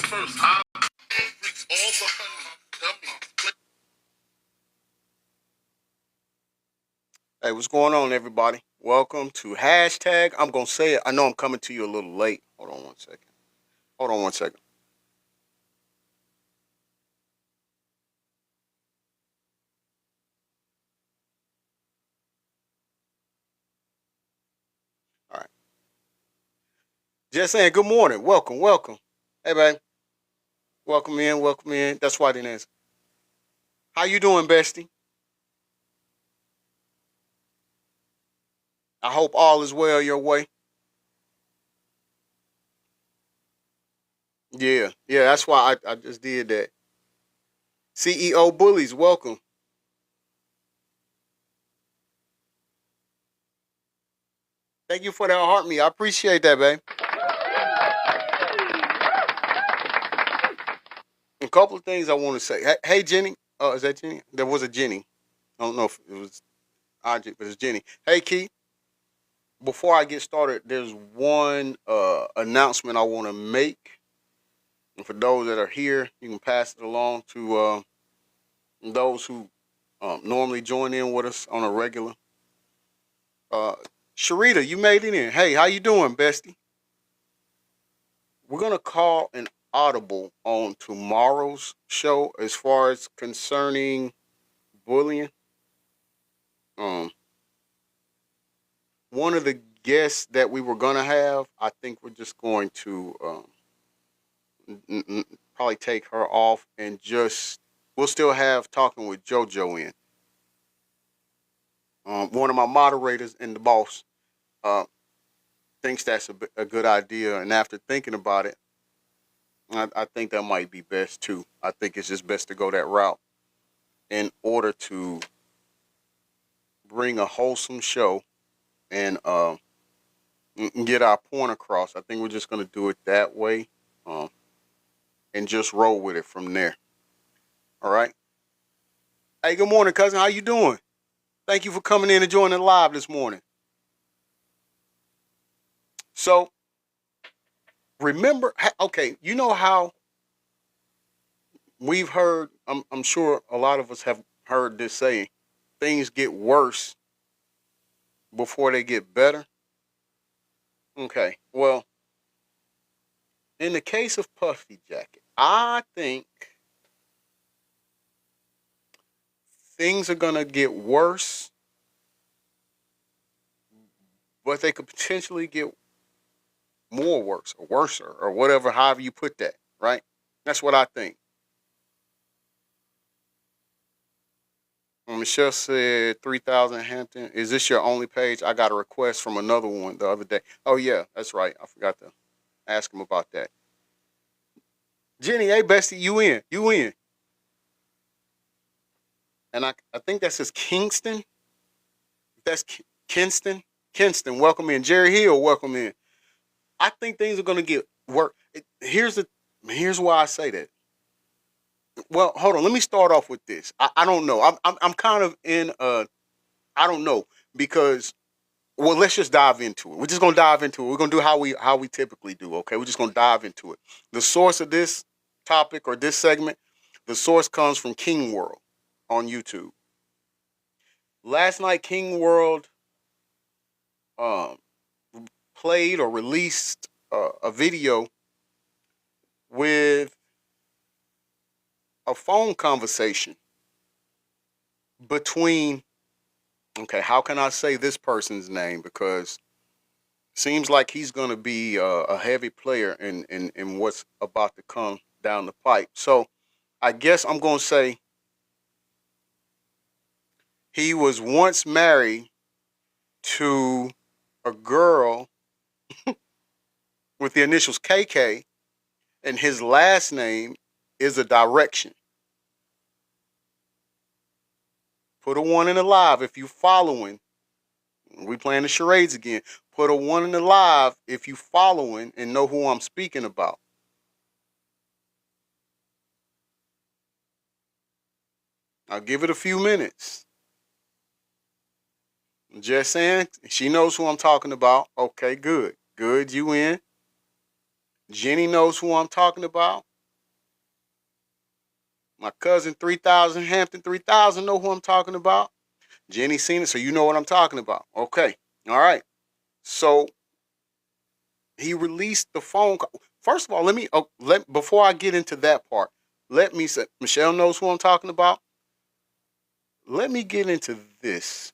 first. I freaks all the honey dummies. Hey, what's going on, everybody? Welcome to hashtag. I'm gonna say it. I know I'm coming to you a little late. Hold on one second. Hold on one second. All right. Just saying. Good morning. Welcome. Welcome. Hey, babe. Welcome in. Welcome in. That's why I didn't answer. How you doing, bestie? I hope all is well your way. Yeah. Yeah. That's why I just did that. CEO Bullies. Welcome. Thank you for that heart me. I appreciate that, babe. A couple of things I want to say. Hey, Jenny. Oh, is that Jenny? There was a Jenny. I don't know if it was Audrey, but it's Jenny. Hey, Keith. Before I get started, there's one announcement I want to make. And for those that are here, you can pass it along to those who normally join in with us on a regular. Uh, Sharita, you made it in. Hey, how you doing, bestie? We're gonna call an audible on tomorrow's show as far as concerning bullying. Um, one of the guests that we were gonna have, I think we're just going to probably take her off and just we'll still have talking with JoJo in. One of my moderators and the boss uh, thinks that's a good idea, and after thinking about it, I think that might be best too. I think it's just best to go that route in order to bring a wholesome show and get our point across. I think we're just going to do it that way, um, and just roll with it from there. All right. Hey, good morning, cousin. How you doing? Thank you for coming in and joining live this morning. So remember, okay, you know how we've heard. I'm sure a lot of us have heard this saying: things get worse before they get better. Okay, well, in the case of Puffy Jacket, I think things are gonna get worse, but they could potentially get more worse or worser or whatever, however you put that. Right? That's what I think. Michelle said 3,000 Hampton. Is this your only page? I got a request from another one the other day. Oh, yeah, that's right. I forgot to ask him about that. Jenny, hey, bestie, you in. You in. And I think that says Kingston. That's Kinston. Kinston, welcome in. Jerry Hill, welcome in. I think things are going to get worse. Here's why I say that. Well, hold on. Let me start off with this. I don't know. I'm kind of in I don't know because well, let's just dive into it. We're just gonna dive into it. We're gonna do how we typically do. Okay, we're just gonna dive into it. The source of this topic or this segment, the source comes from King World on YouTube. Last night, King World um, played or released a video with a phone conversation between. Okay, how can I say this person's name because seems like he's going to be a heavy player in what's about to come down the pipe. So I guess I'm going to say he was once married to a girl with the initials KK, and his last name is a direction. Put a one in the live if you following. We playing the charades again. Put a one in the live if you following and know who I'm speaking about. I'll give it a few minutes. Just saying, she knows who I'm talking about. Okay, good. Good, you in. Jenny knows who I'm talking about. My cousin 3000, Hampton 3000, know who I'm talking about. Jenny seen it, so you know what I'm talking about. Okay. All right. So he released the phone call. First of all, before I get into that part, let me say, Michelle knows who I'm talking about. Let me get into this.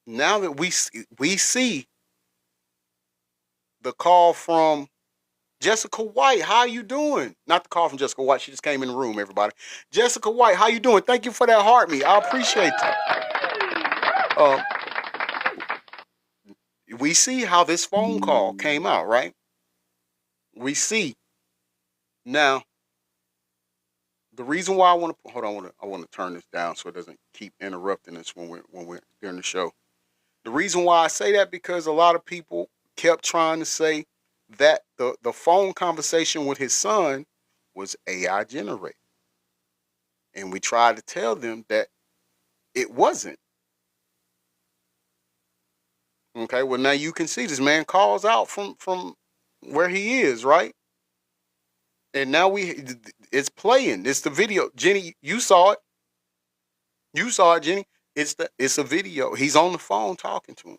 Now that we see the call from Jessica White, how you doing? Not the call from Jessica White. She just came in the room, everybody. Jessica White, how you doing? Thank you for that heart me. I appreciate that. We see how this phone call came out, right? We see. Now, the reason why I want to hold on, I want to turn this down so it doesn't keep interrupting us when we're during the show. The reason why I say that because a lot of people kept trying to say that the phone conversation with his son was AI generated. And we tried to tell them that it wasn't. Okay, well now you can see this man calls out from where he is, right? And now it's playing. It's the video. Jenny, you saw it. You saw it, Jenny. It's a video. He's on the phone talking to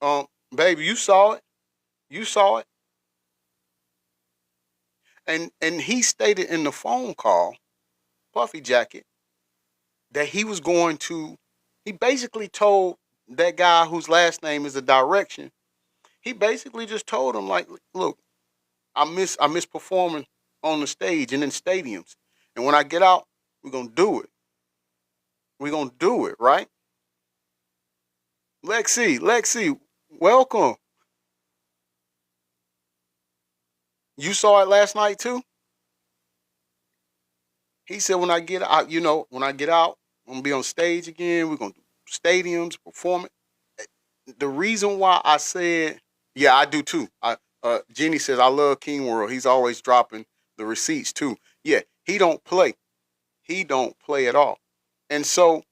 him. Baby, you saw it. You saw it. And he stated in the phone call, Puffy Jacket, that he was going to. He basically told that guy whose last name is a direction. He basically just told him like, look, I miss performing on the stage and in stadiums, and when I get out, we're gonna do it. We're gonna do it, right? Lexi, welcome. You saw it last night too? He said when I get out, when I get out, I'm gonna be on stage again. We're gonna do stadiums, performing. The reason why I said, yeah, I do too. Jenny says I love King World. He's always dropping the receipts too. Yeah, he don't play. He don't play at all. And so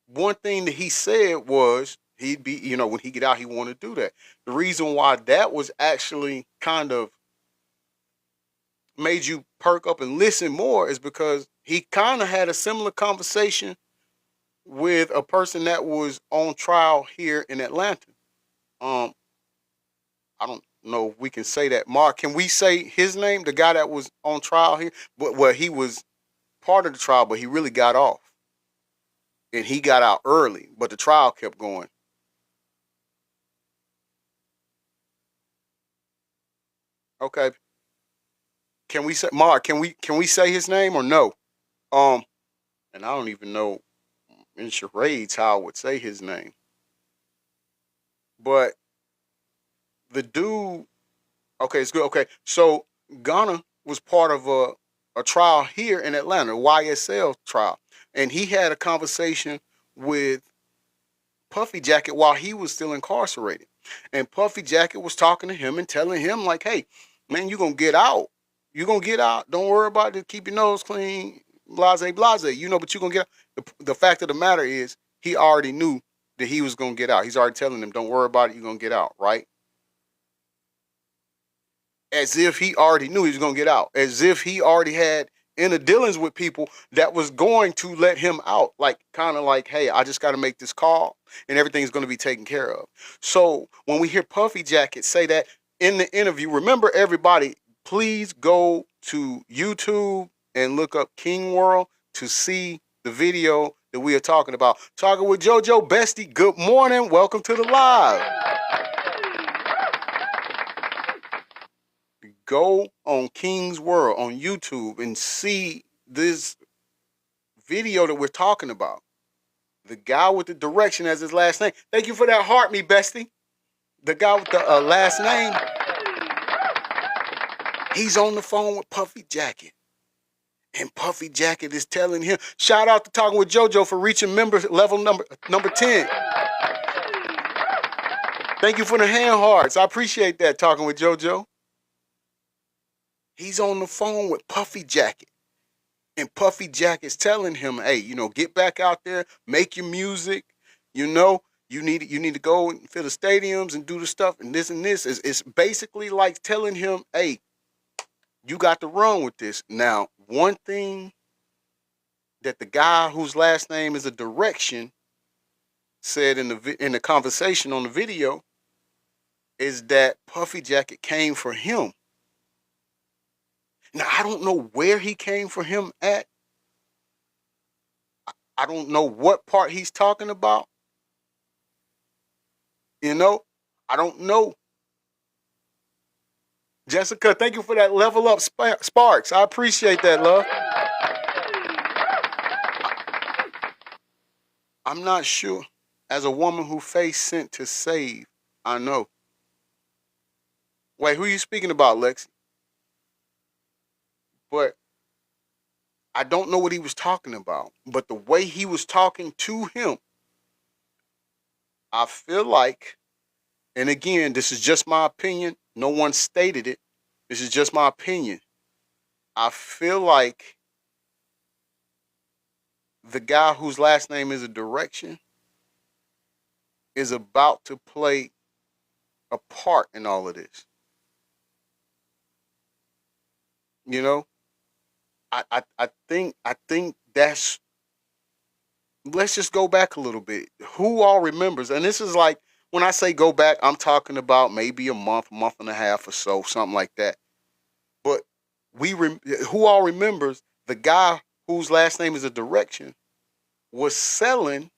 one thing that he said was he'd be, when he get out, he want to do that. The reason why that was actually kind of made you perk up and listen more is because he kind of had a similar conversation with a person that was on trial here in Atlanta. I don't know if we can say that. Mark, can we say his name? The guy that was on trial here, but well, he was part of the trial, but he really got off, and he got out early, but the trial kept going. Okay, can we say Mark? Can we say his name or no? Um, and I don't even know in charades how I would say his name, but the dude. Okay, it's good. Okay, so Ghana was part of a trial here in Atlanta, YSL trial, and he had a conversation with Puffy Jacket while he was still incarcerated, and Puffy Jacket was talking to him and telling him like, "Hey, man, you gonna get out. You gonna get out. Don't worry about it. Keep your nose clean. Blase, blase. But you gonna get out." The fact of the matter is, he already knew that he was gonna get out. He's already telling them, "Don't worry about it. You're gonna get out." Right? As if he already knew he was going to get out, as if he already had inner dealings with people that was going to let him out, like kind of like, hey, I just got to make this call and everything's going to be taken care of. So when we hear Puffy Jacket say that in the interview, remember everybody, please go to YouTube and look up King World to see the video that we are talking about. Talking with JoJo Bestie. Good morning. Welcome to the live. Go on King's World on YouTube and see this video that we're talking about. The guy with the direction as his last name. Thank you for that heart, me bestie. The guy with the last name. He's on the phone with Puffy Jacket. And Puffy Jacket is telling him, shout out to Talking with JoJo for reaching member level number 10. Thank you for the hand hearts. I appreciate that, Talking with JoJo. He's on the phone with Puffy Jacket. And Puffy Jacket's telling him, hey, get back out there, make your music, You need to go and fill the stadiums and do the stuff and this and this. It's basically like telling him, hey, you got to run with this. Now, one thing that the guy whose last name is a direction said in the conversation on the video is that Puffy Jacket came for him. Now, I don't know where he came for him at. I don't know what part he's talking about. You know, I don't know. Jessica, thank you for that level up sparks. I appreciate that, love. I'm not sure. As a woman who faced sent to save, I know. Wait, who are you speaking about, Lexi? But I don't know what he was talking about. But the way he was talking to him, I feel like, and again, this is just my opinion. No one stated it. This is just my opinion. I feel like the guy whose last name is a direction is about to play a part in all of this. You know, I think that's. Let's just go back a little bit. Who all remembers? And this is like when I say go back, I'm talking about maybe a month and a half or so, something like that. But who all remembers the guy whose last name is a direction was selling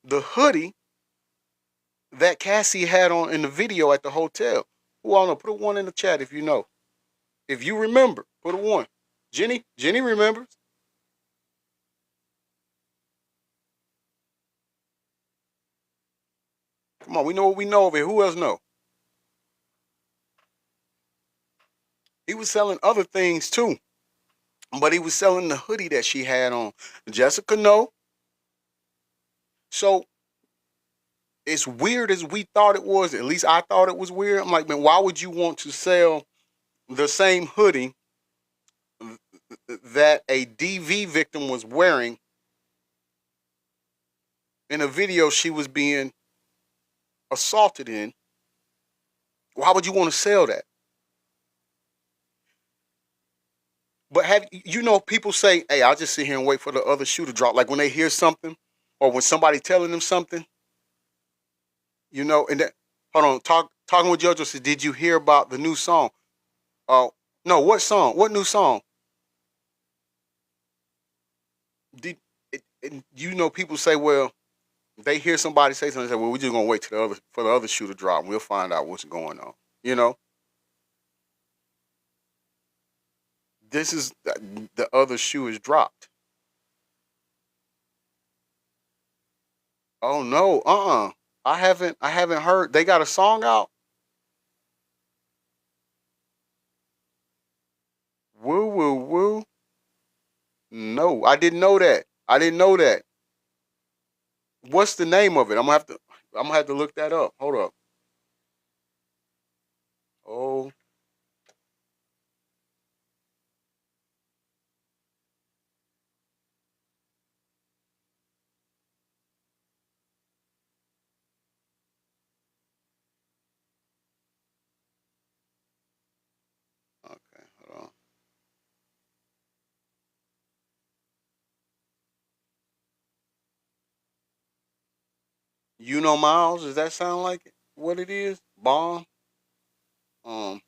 the hoodie that Cassie had on in the video at the hotel. Who all know? Put a one in the chat if you know. If you remember, put a one. Jenny remembers. Come on, we know what we know of it. Who else know? He was selling other things too, but he was selling the hoodie that she had on. Jessica no. So it's weird as we thought it was. At least I thought it was weird. I'm like, man, why would you want to sell the same hoodie that a DV victim was wearing in a video she was being assaulted in? Why would you want to sell that? But have you know people say, "Hey, I'll just sit here and wait for the other shoe to drop." Like when they hear something, or when somebody telling them something, And that, hold on, talking with JoJo said, "Did you hear about the new song?" Oh, no, what song? What new song? Did people say, "Well, they hear somebody say something, they say, well, we're just gonna wait till for the other shoe to drop, and we'll find out what's going on." You know, this is the other shoe is dropped. Oh no, I haven't heard. They got a song out. Woo woo woo. No, I didn't know that. I didn't know that. What's the name of it? I'm gonna have to look that up. Hold up. Oh, okay. Hold on. You know Miles? Does that sound like it? What it is? Bomb. Um.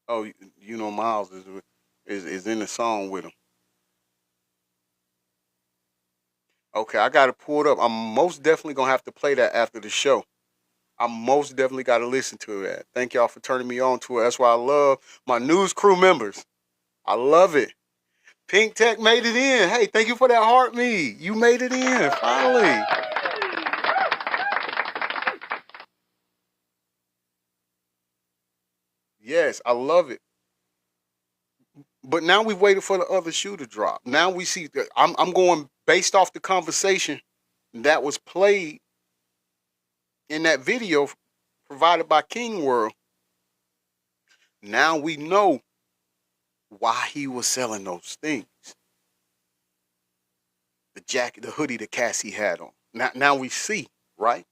Oh, Miles is in the song with him. Okay, I got to pull it up. I'm most definitely gonna have to play that after the show. I most definitely got to listen to that. Thank y'all for turning me on to it. That's why I love my news crew members. I love it. Pink Tech made it in. Hey, thank you for that heart me. You made it in finally. Yes, I love it. But now we've waited for the other shoe to drop. Now we see that I'm going based off the conversation that was played in that video provided by King World. Now we know why he was selling those things. the jacket, the hoodie that Cassie had on. Now we see, right?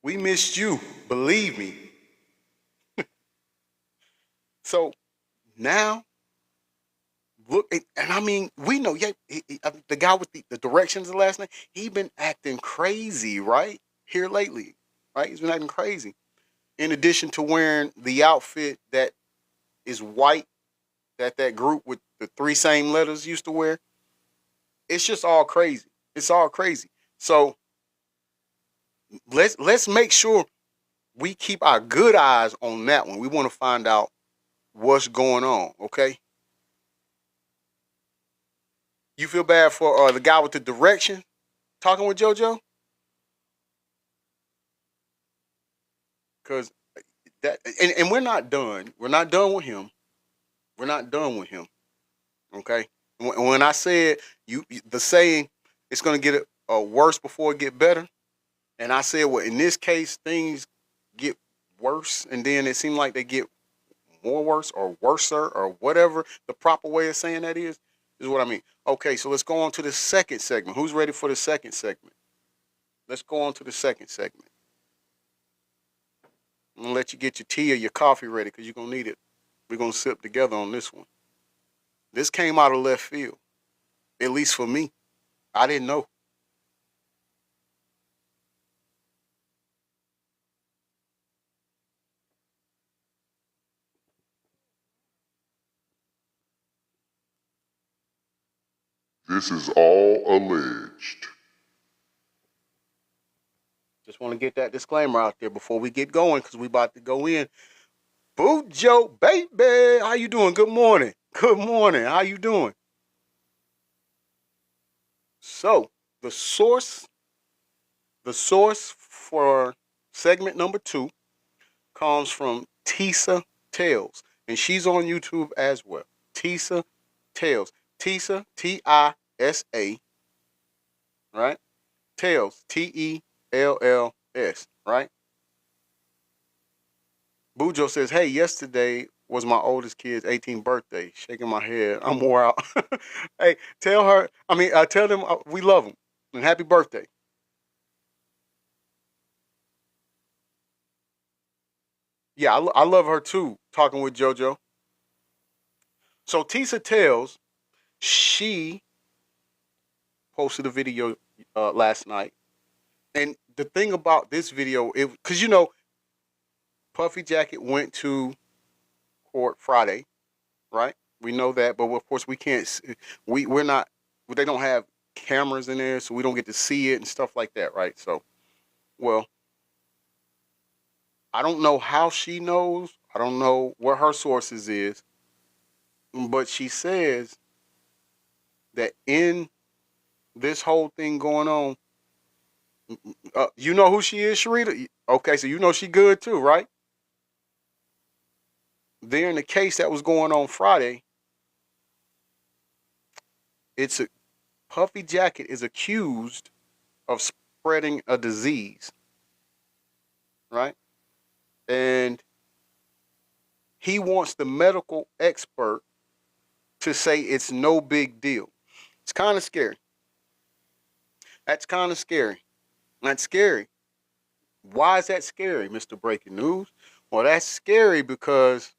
We missed you, believe me. So now look, and I mean, we know, yeah, the guy with the directions the last night, he been acting crazy, right? Here lately, right? He's been acting crazy. In addition to wearing the outfit that is white that that group with the three same letters used to wear, it's just all crazy. It's all crazy. So let's make sure we keep our good eyes on that one. We want to find out what's going on. Okay. You feel bad for the guy with the direction talking with JoJo? Because that and we're not done. We're not done with him. We're not done with him. Okay. When I said the saying, it's gonna get worse before it get better, and I said, well, in this case, things get worse, and then it seemed like they get more worse or worser or whatever the proper way of saying that is what I mean. Okay, so let's go on to the second segment. Who's ready for the second segment? Let's go on to the second segment. I'm gonna let you get your tea or your coffee ready because you're gonna need it. We're gonna sip together on this one. This came out of left field, at least for me. I didn't know. This is all alleged. Just want to get that disclaimer out there before we get going because we about to go in. Bujo, baby, how you doing? Good morning. Good morning. How you doing? So the source for segment number 2 comes from Tisa Tales, and she's on YouTube as well. Tisa Tales. Tisa, Tisa, right? Tales, Tells, right? Bujo says, hey, yesterday was my oldest kid's 18th birthday. Shaking my head. I'm wore out. Hey, tell them we love them and happy birthday. Yeah, I love her too, talking with JoJo. So Tisa Tells, she posted a video last night. And the thing about this video, because Puffy Jacket went to court Friday, right? We know that, but of course we can't. We're not. They don't have cameras in there, so we don't get to see it and stuff like that, right? So, well, I don't know how she knows. I don't know what her sources is, but she says that in this whole thing going on, you know who she is, Sharita? Okay, so you know she good too, right? There in the case that was going on Friday, it's a Puffy Jacket is accused of spreading a disease, right? And he wants the medical expert to say it's no big deal. It's kind of scary. That's kind of scary. That's scary. Why is that scary, Mr. Breaking News? Well, that's scary because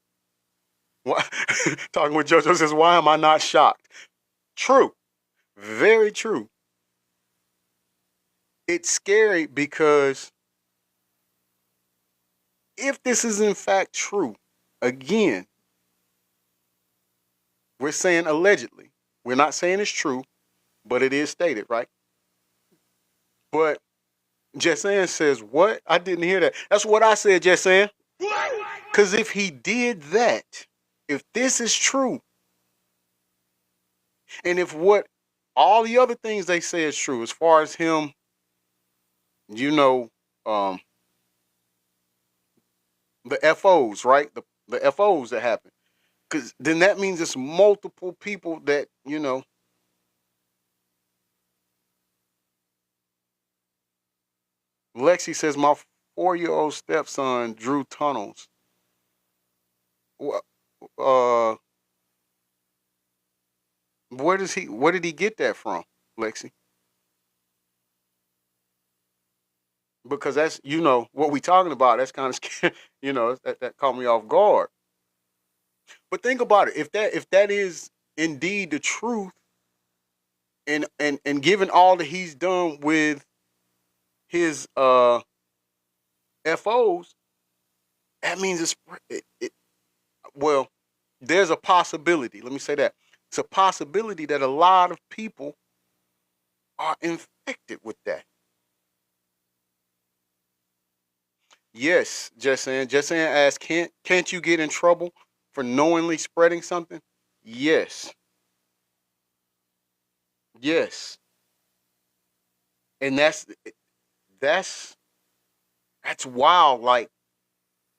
talking with JoJo says, why am I not shocked? True. Very true. It's scary because if this is in fact true, again, we're saying allegedly. We're not saying it's true, but it is stated, right? But Jessan says, what? I didn't hear that. That's what I said, Jessan. Because if he did that, if this is true, and if what all the other things they say is true, as far as him, you know, um, the FOs, right? The FOs that happen. Because then that means it's multiple people that, Lexi says, my 4-year-old stepson drew tunnels. Uh, Where did he get that from, Lexi? Because that's what we talking about. That's kind of scary. That caught me off guard. But think about it. If that is indeed the truth, and given all that he's done with his FOs, that means well, there's a possibility. Let me say that. It's a possibility that a lot of people are infected with that. Yes, just saying asked, can't you get in trouble for knowingly spreading something? Yes. Yes. And that's that's wild. Like,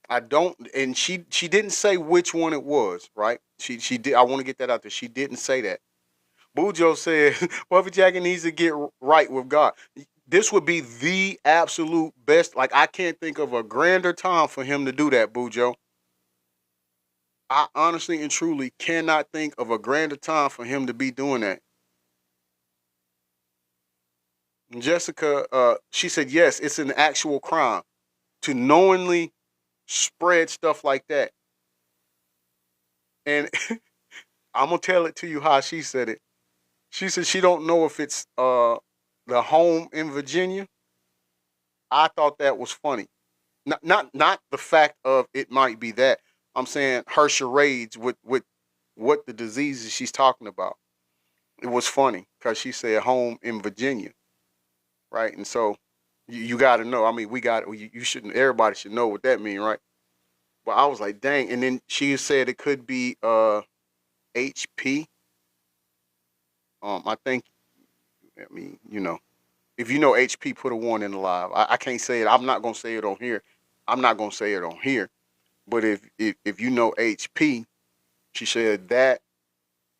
I don't, and she didn't say which one it was, right? She did. I want to get that out there. She didn't say that. Bujo said Puffy Jacket needs to get right with God. This would be the absolute best. Like, I can't think of a grander time for him to do that, Bujo. I honestly and truly cannot think of a grander time for him to be doing that. Jessica, she said yes, it's an actual crime to knowingly spread stuff like that. And I'm gonna tell it to you how she said it. She said she don't know if it's the home in Virginia. I thought that was funny. Not the fact of it might be that. I'm saying her charades with what the diseases she's talking about. It was funny because she said home in Virginia, right? And so you got to know. I mean, you shouldn't. Everybody should know what that means, right? But I was like, dang. And then she said it could be HP. I think. I mean, if you know HP, put a one in the live. I can't say it. I'm not gonna say it on here. I'm not gonna say it on here. But if you know HP, she said that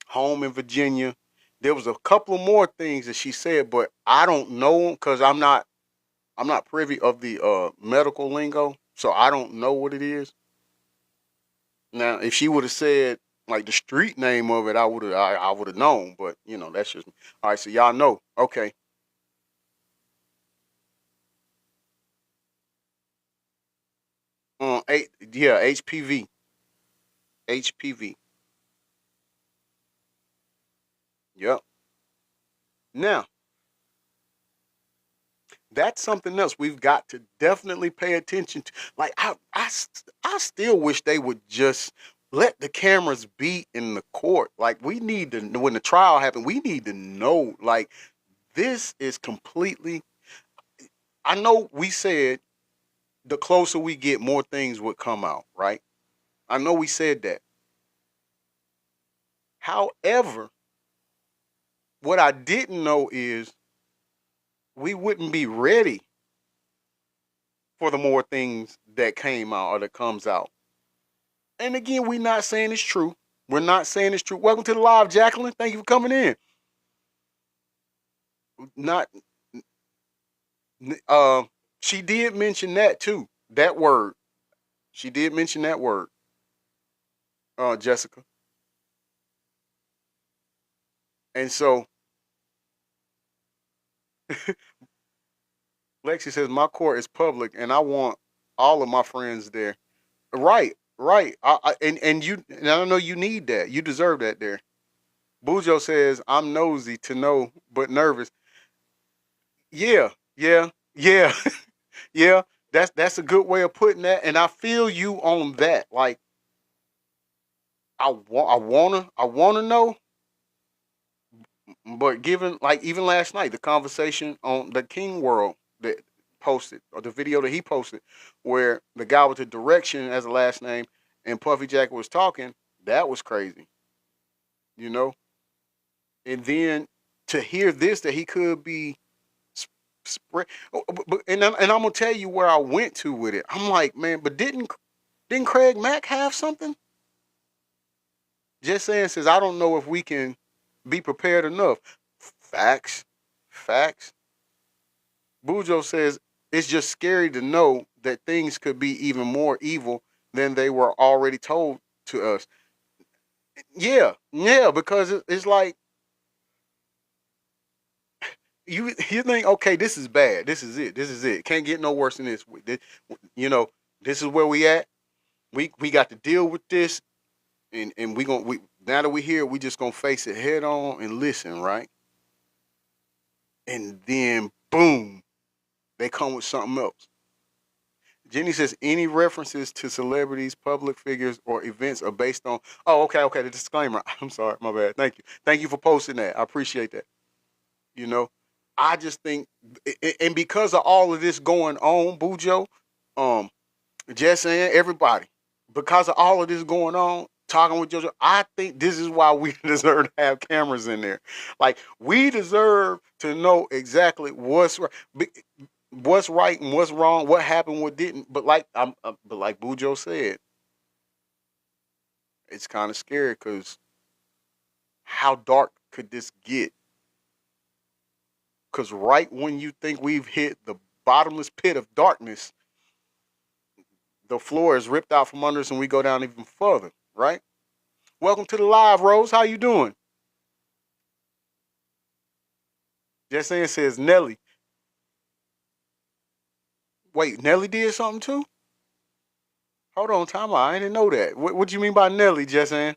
home in Virginia. There was a couple of more things that she said, but I don't know because I'm not privy of the medical lingo, so I don't know what it is. Now, if she would have said like the street name of it, I would have known. But that's just all right. So y'all know, okay? Yeah, HPV, HPV. Yep. Now, that's something else we've got to definitely pay attention to. Like, I still wish they would just let the cameras be in the court. Like, we need to, when the trial happened, we need to know. Like, this is completely. I know we said the closer we get, more things would come out, right? I know we said that. However, what I didn't know is we wouldn't be ready for the more things that came out or that comes out. And again, we're not saying it's true. We're not saying it's true. Welcome to the live, Jacqueline. Thank you for coming in. Not uh she did mention that too. That word. She did mention that word, Jessica. And so Lexi says my court is public and I want all of my friends there. Right, right. And I know you need that. You deserve that there. Bujo says I'm nosy to know but nervous. Yeah, yeah, yeah. Yeah, that's a good way of putting that, and I feel you on that. Like, I wanna know, but given, like, even last night, the conversation on the King World that posted, or the video that he posted, where the guy with the direction as a last name and Puffy Jacket was talking, that was crazy, you know. And then to hear this that he could be spread, and I'm gonna tell you where I went to with it. I'm like, man, but didn't Craig Mack have something? Just saying says I don't know if we can be prepared enough. Facts, facts. Bujo says it's just scary to know that things could be even more evil than they were already told to us. Yeah, yeah, because it's like you think, okay, this is bad. This is it. This is it. Can't get no worse than this. You know, this is where we at. We got to deal with this, and we now that we here, we just gonna face it head on and listen, right? And then boom, they come with something else. Jenny says any references to celebrities, public figures, or events are based on. Oh, okay, okay. The disclaimer. I'm sorry, my bad. Thank you for posting that. I appreciate that. You know, I just think, and because of all of this going on, Bujo, um, just saying everybody, because of all of this going on, talking with JoJo, I think this is why we deserve to have cameras in there. Like we deserve to know exactly what's right and what's wrong, what happened, what didn't. But but like Bujo said, it's kind of scary because how dark could this get? Because right when you think we've hit the bottomless pit of darkness, the floor is ripped out from under us and we go down even further, right? Welcome to the live, Rose. How you doing? Just saying says Nelly. Wait, Nelly did something too? Hold on, time out. I didn't know that. What do you mean by Nelly, Just saying?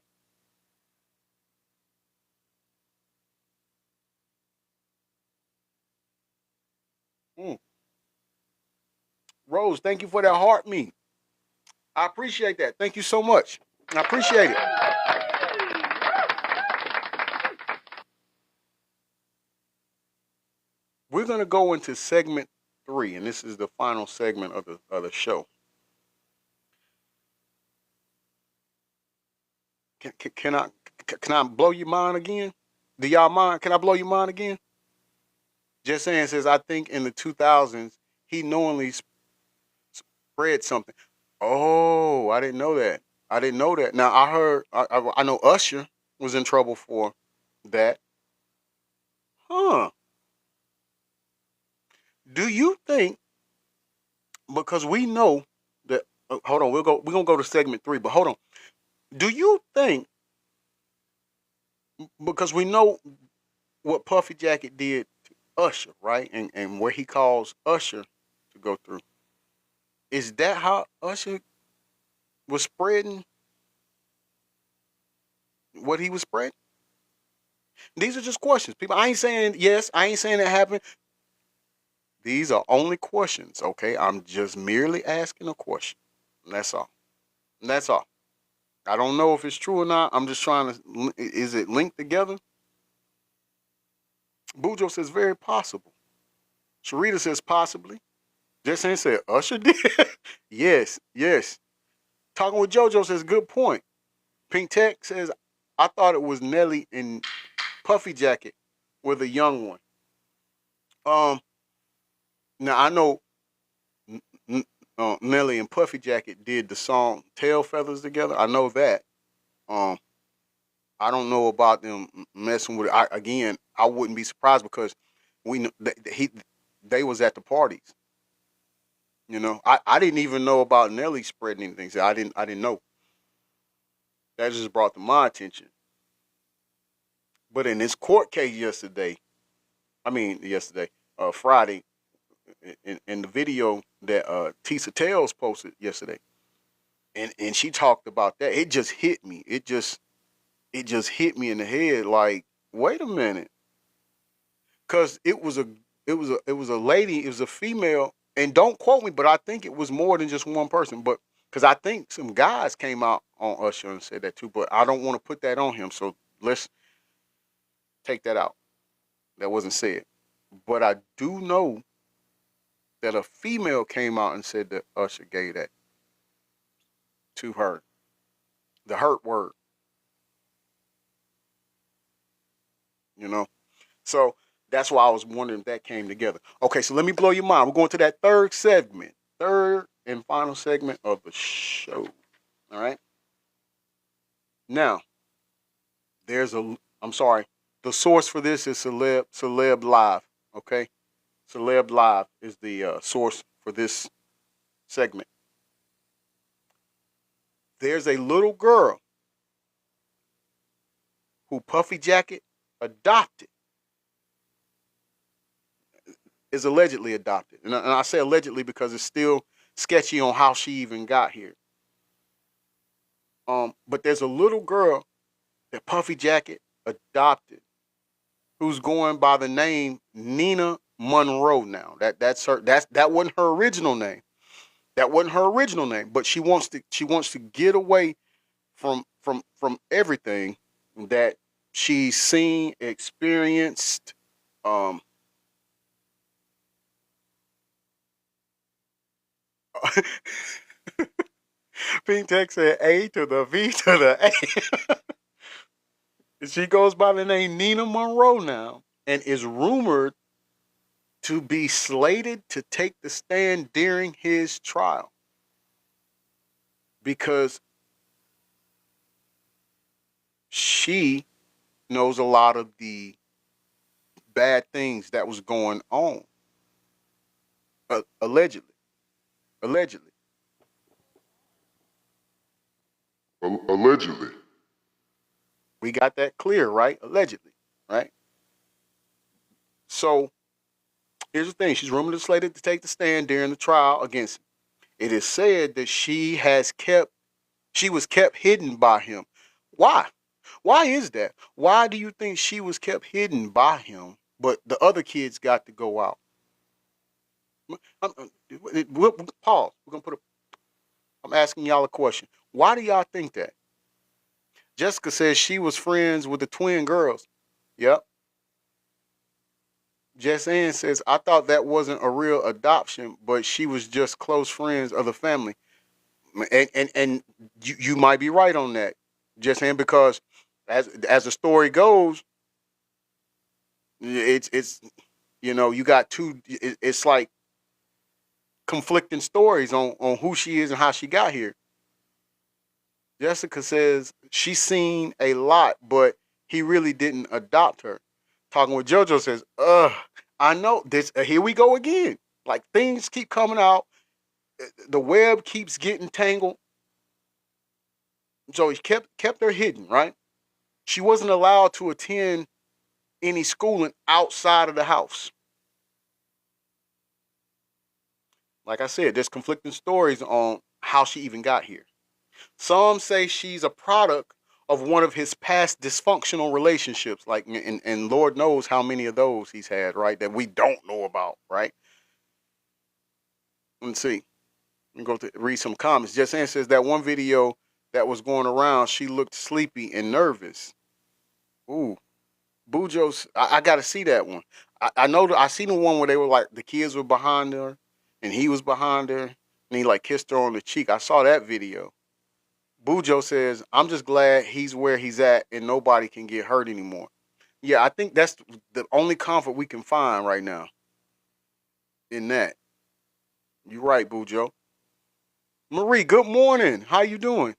Mm. Rose, thank you for that heart me. I appreciate that. Thank you so much. I appreciate it. We're gonna go into segment 3, and this is the final segment of the show. Can I blow your mind again? Do y'all mind? Can I blow your mind again? Just saying says I think in the 2000s he knowingly spread something. Oh, I didn't know that. I didn't know that. Now I heard. I know Usher was in trouble for that. Huh? Do you think because we know that? Hold on. We're gonna go to segment 3. But hold on. Do you think because we know what Puffy Jacket did to Usher, right? And where he calls Usher to go through. Is that how Usher was spreading what he was spreading? These are just questions. People, I ain't saying yes, I ain't saying it happened. These are only questions, okay? I'm just merely asking a question. That's all. That's all. I don't know if it's true or not. I'm just trying to, is it linked together? Bujo says very possible. Sharita says possibly. Just saying said Usher did. Yes, yes. Talking with JoJo says good point. Pink Tech says I thought it was Nelly and Puffy Jacket were the young one. Um, now I know Nelly and Puffy Jacket did the song "Tail Feathers" together. I know that. Um, I don't know about them messing with it. Again, I wouldn't be surprised because we they was at the parties. You know, I didn't even know about Nelly spreading anything. So I didn't know. That just brought to my attention. But in this court case yesterday, Friday, in the video that Tisa Tales posted yesterday, and she talked about that. It just hit me. It just hit me in the head. Like, wait a minute, because it was a lady. It was a female, and don't quote me, but I think it was more than just one person. But because I think some guys came out on Usher and said that too. But I don't want to put that on him. So let's take that out. That wasn't said. But I do know that a female came out and said that Usher gave that to her. The hurt word, you know. So that's why I was wondering if that came together. Okay, so let me blow your mind. We're going to that third and final segment of the show. All right. Now, I'm sorry. The source for this is Celeb Live. Okay, Celeb Live is the source for this segment. There's a little girl who Puffy Jacket adopted is allegedly adopted. And I say allegedly because it's still sketchy on how she even got here. But there's a little girl that Puffy Jacket adopted who's going by the name Nina Monroe now. That wasn't her original name. That wasn't her original name, but she wants to get away from everything that she's seen, experienced. Um, Pink Tech said A to the V to the A. She goes by the name Nina Monroe now and is rumored to be slated to take the stand during his trial because she knows a lot of the bad things that was going on. Allegedly. Allegedly. Allegedly. We got that clear, right? Allegedly, right? So here's the thing: she's rumored and slated to take the stand during the trial against him. It is said that she was kept hidden by him. Why? Why is that? Why do you think she was kept hidden by him, but the other kids got to go out? We'll pause. We're gonna put a. I'm asking y'all a question. Why do y'all think that? Jessica says she was friends with the twin girls. Yep. Jess Ann says, I thought that wasn't a real adoption, but she was just close friends of the family. And you might be right on that, Jess Ann, because as the story goes, it's you got it's like conflicting stories on who she is and how she got here. Jessica says she's seen a lot, but he really didn't adopt her. Talking with JoJo says, I know this. Here we go again. Like things keep coming out. The web keeps getting tangled. So he kept her hidden, right? She wasn't allowed to attend any schooling outside of the house. Like I said, there's conflicting stories on how she even got here. Some say she's a product of one of his past dysfunctional relationships, like and Lord knows how many of those he's had, right? That we don't know about, right? Let's see. Let me go to read some comments. Jess Ann says that one video that was going around, she looked sleepy and nervous. Ooh, Bujo's. I got to see that one. I know I seen the one where they were like the kids were behind her, and he was behind her, and he like kissed her on the cheek. I saw that video. Bujo says, I'm just glad he's where he's at and nobody can get hurt anymore. Yeah, I think that's the only comfort we can find right now in that. You're right, Bujo. Marie, good morning. How you doing?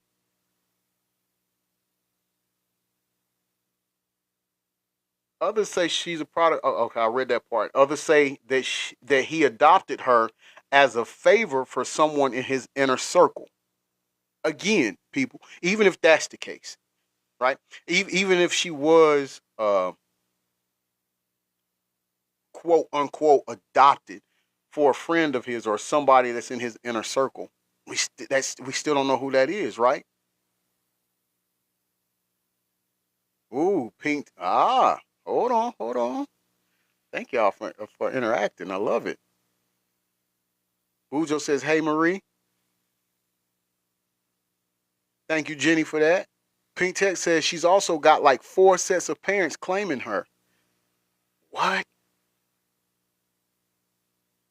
Others say she's a product. Oh, okay, I read that part. Others say that he adopted her as a favor for someone in his inner circle. Again, people, even if that's the case, right? Even if she was quote unquote adopted for a friend of his or somebody that's in his inner circle, we still don't know who that is, right? Ooh, pink. Hold on, hold on. Thank y'all for interacting. I love it. Bujo says, "Hey Marie, thank you Jenny for that." Pink Tech says she's also got like 4 sets of parents claiming her. What?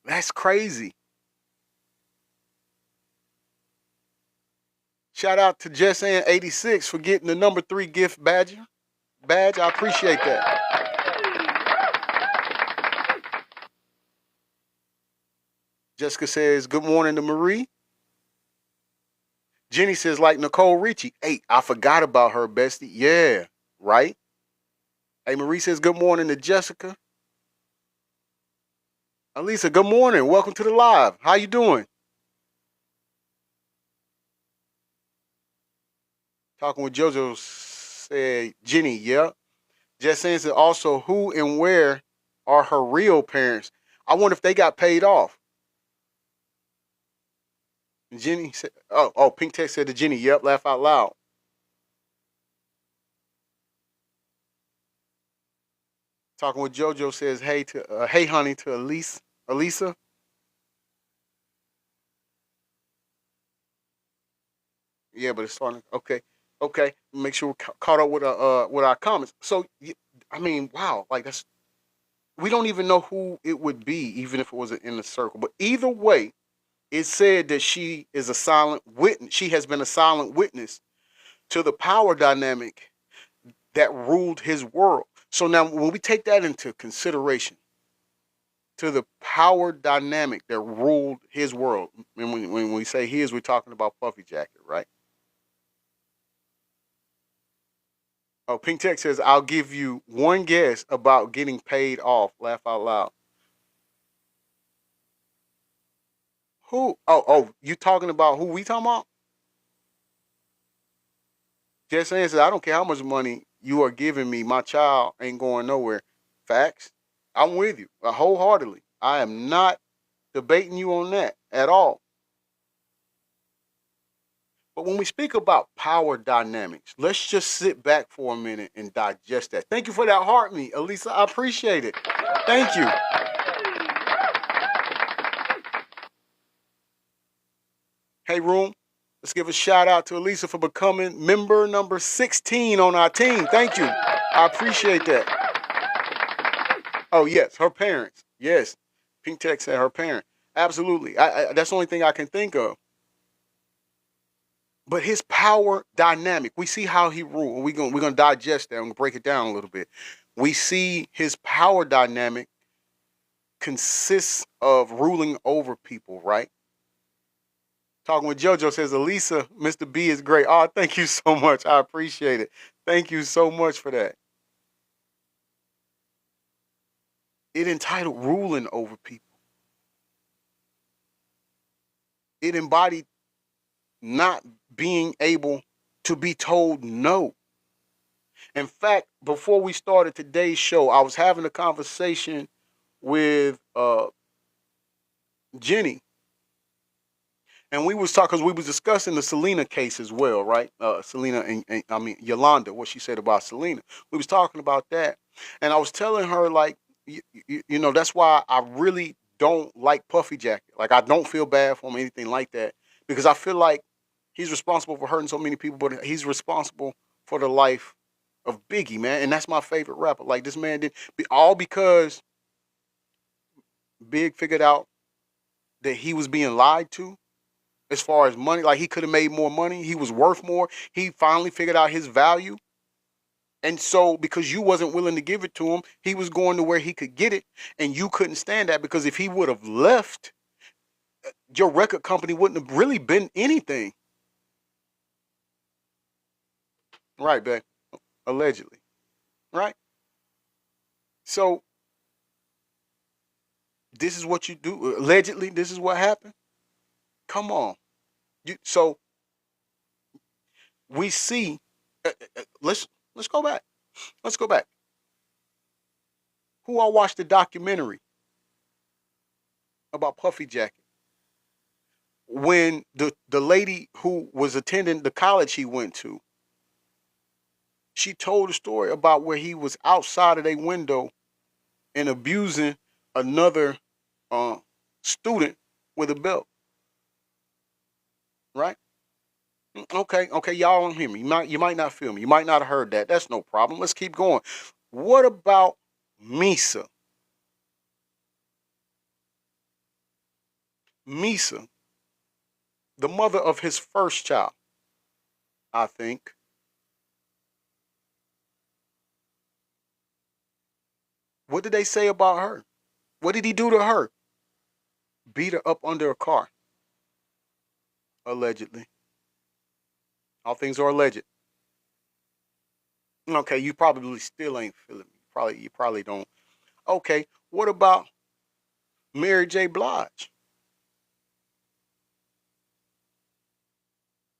That's crazy. Shout out to Jess Ann 86 for getting the number 3 gift badge. I appreciate that. Jessica says, good morning to Marie. Jenny says, like Nicole Richie. Hey, I forgot about her, bestie. Yeah, right? Hey, Marie says, good morning to Jessica. Alisa, good morning. Welcome to the live. How you doing? Talking with JoJo said, Jenny, yeah. Jess says also, who and where are her real parents? I wonder if they got paid off. Jenny said, oh, Pink Tech said to Jenny, yep, laugh out loud. Talking with JoJo says, hey honey to Elisa. Yeah, but it's starting. Okay. Make sure we're caught up with our comments. So, I mean, wow, like that's we don't even know who it would be, even if it was in the circle. But either way, it said that she is a silent witness. She has been a silent witness to the power dynamic that ruled his world. So now, when we take that into consideration, to the power dynamic that ruled his world, and when we say his, we're talking about Puffy Jacket, right? Oh, Pink Tech says, I'll give you one guess about getting paid off. Laugh out loud. Who? You talking about who we talking about? Just saying, says, I don't care how much money you are giving me. My child ain't going nowhere. Facts. I'm with you wholeheartedly. I am not debating you on that at all. But when we speak about power dynamics, let's just sit back for a minute and digest that. Thank you for that heart me, Elisa. I appreciate it. Thank you. Hey, room. Let's give a shout out to Elisa for becoming member number 16 on our team. Thank you. I appreciate that. Oh, yes, her parents. Yes. Pink Tech said her parent. Absolutely. That's the only thing I can think of. But his power dynamic, we see how he ruled. We're gonna digest that and break it down a little bit. We see his power dynamic consists of ruling over people, right? Talking with JoJo says, Elisa, Mr. B is great. Oh, thank you so much. I appreciate it. Thank you so much for that. It entitled ruling over people. It embodied not being able to be told no. In fact, before we started today's show, I was having a conversation with Jenny, and we was talking because we was discussing the Selena case as well, right? Selena and I mean Yolanda, what she said about Selena. We was talking about that, and I was telling her like, you know, that's why I really don't like Puffy Jacket. Like I don't feel bad for him, anything like that, because I feel like he's responsible for hurting so many people, but he's responsible for the life of Biggie, man, and that's my favorite rapper. Like this man did all because Big figured out that he was being lied to as far as money. Like he could have made more money. He was worth more. He finally figured out his value. And so because you wasn't willing to give it to him, he was going to where he could get it. And you couldn't stand that because if he would have left, your record company wouldn't have really been anything. Right, babe. Allegedly. Right? So this is what you do. Allegedly, this is what happened. Come on. So we see. Let's go back. Let's go back. Who all watched the documentary about Puffy Jacket? When the lady who was attending the college he went to, she told a story about where he was outside of their window and abusing another student with a belt. Right? Okay, y'all don't hear me. You might not feel me. You might not have heard that. That's no problem. Let's keep going. What about Misa? Misa, the mother of his first child, I think. What did they say about her? What did he do to her? Beat her up under a car, allegedly. All things are alleged. Okay, you probably still ain't feeling me. You probably don't. Okay, what about Mary J. Blige?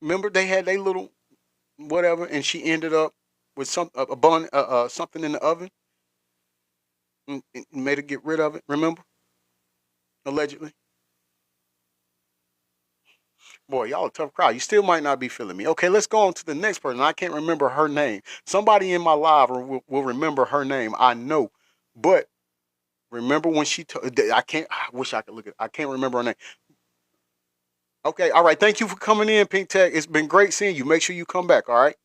Remember they had their little whatever, and she ended up with a something in the oven and made her get rid of it. Remember? allegedly. Boy, y'all a tough crowd. You still might not be feeling me. Okay, let's go on to the next person. I can't remember her name. Somebody in my live will remember her name. I know, but remember when she? I can't. I wish I could look at. I can't remember her name. Okay, all right. Thank you for coming in, Pink Tech. It's been great seeing you. Make sure you come back. All right.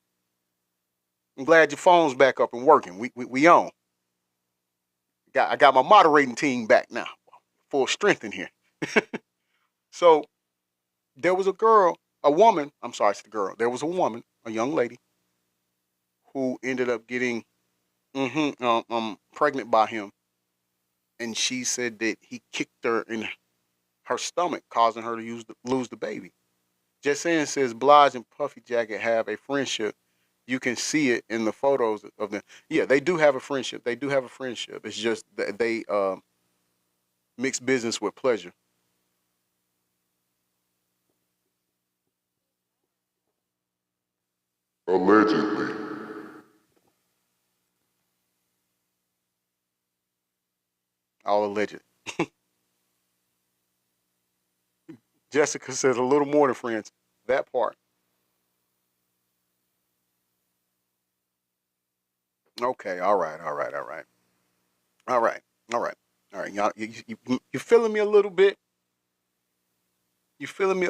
I'm glad your phone's back up and working. We on. I got my moderating team back now, full strength in here. So there was a girl, a woman. I'm sorry, it's the girl. There was a woman, a young lady, who ended up getting pregnant by him, and she said that he kicked her in her stomach, causing her to lose the baby. Just saying says Blige and Puffy Jacket have a friendship. You can see it in the photos of them. Yeah, they do have a friendship. They do have a friendship. It's just that they mix business with pleasure. Allegedly. All alleged. Jessica says a little more than friends. That part. Okay. All right. All right. All right. All right. All right. All right. Y'all, you feeling me a little bit? You feeling me?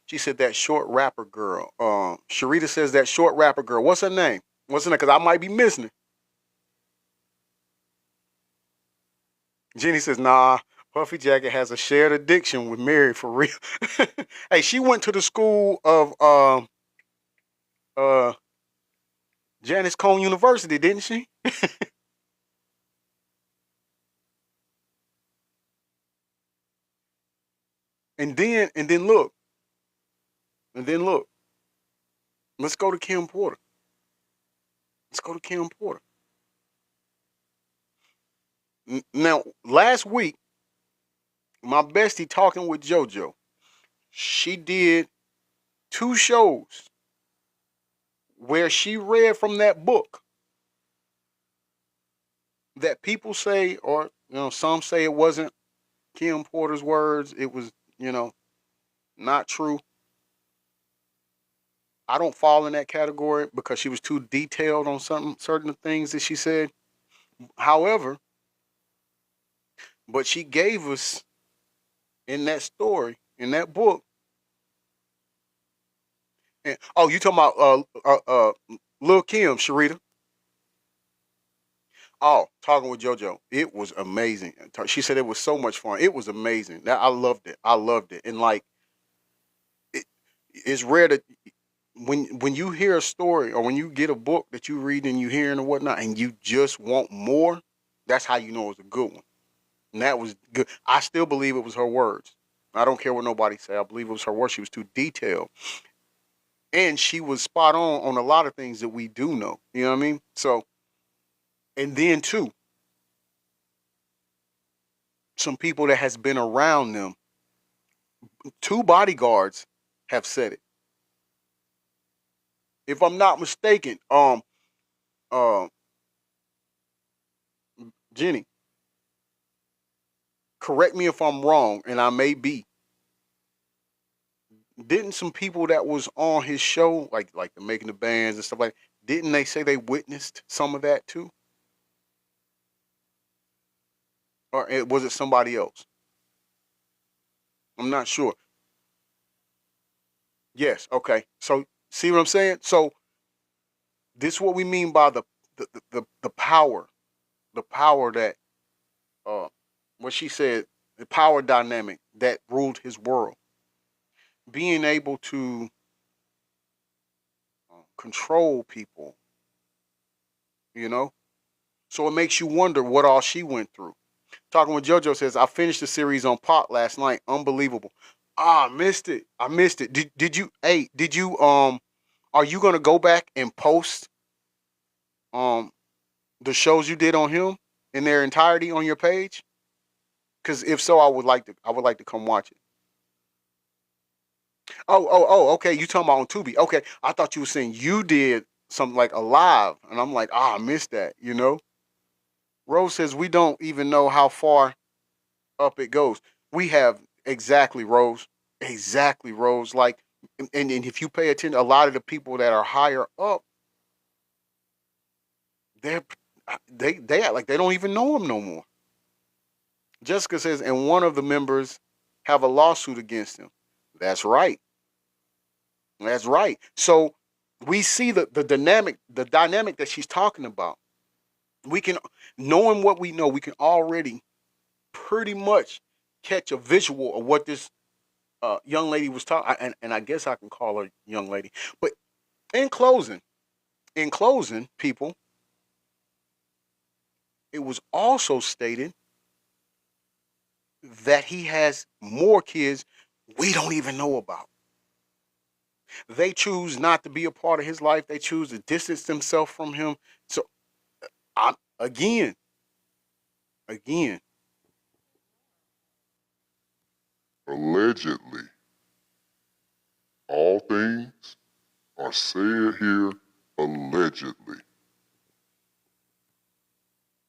She said that short rapper girl. Sharita says that short rapper girl. What's her name? What's her name? Because I might be missing it. Jenny says, nah, Puffy Jacket has a shared addiction with Mary for real. Hey, she went to the school of uh Janice Cone University, didn't she? And then look, and then look. Let's go to Kim Porter. Let's go to Kim Porter. Now, last week, my bestie talking with JoJo, she did two shows where she read from that book that people say, or some say it wasn't Kim Porter's words. It was, you know, not true. I don't fall in that category because she was too detailed on some certain things that she said. However, but she gave us in that story, in that book. And, oh, you talking about Lil Kim, Sharita? Oh, talking with JoJo, it was amazing. She said it was so much fun. It was amazing. I loved it. I loved it. And like, it, it's rare that when you hear a story or when you get a book that you read and you hearing and whatnot, and you just want more. That's how you know it's a good one. And that was good. I still believe it was her words. I don't care what nobody say. I believe it was her words. She was too detailed, and she was spot on a lot of things that we do know. You know what I mean? So, and then too, some people that has been around them, two bodyguards have said it. If I'm not mistaken, uh, Jenny, correct me if I'm wrong, and I may be. Didn't some people that was on his show, like the making the bands and stuff like, didn't they say they witnessed some of that too, or was it somebody else? I'm not sure. Yes. Okay. So see what I'm saying? So this is what we mean by the power, the power that uh what she said, the power dynamic that ruled his world, being able to control people, you know. So it makes you wonder what all she went through. Talking with JoJo says, I finished the series on Pot last night. Unbelievable. Ah, I missed it. I missed it. Did you? Hey, did you? Are you gonna go back and post um the shows you did on him in their entirety on your page? Because if so, I would like to come watch it. Oh. Okay, you talking about on Tubi? Okay, I thought you were saying you did something like a live, and I'm like, I missed that. You know. Rose says we don't even know how far. up it goes. We have exactly Rose, exactly Rose. Like, and if you pay attention, a lot of the people that are higher up, they're they act like they don't even know him no more. Jessica says, and one of the members have a lawsuit against him. That's right. That's right. So we see the dynamic that she's talking about. We can, knowing what we know, we can already pretty much catch a visual of what this young lady was talking. And I guess I can call her young lady. But in closing, people, it was also stated that he has more kids we don't even know about. They choose not to be a part of his life. They choose to distance themselves from him. So, again, again, Allegedly, all things are said here allegedly.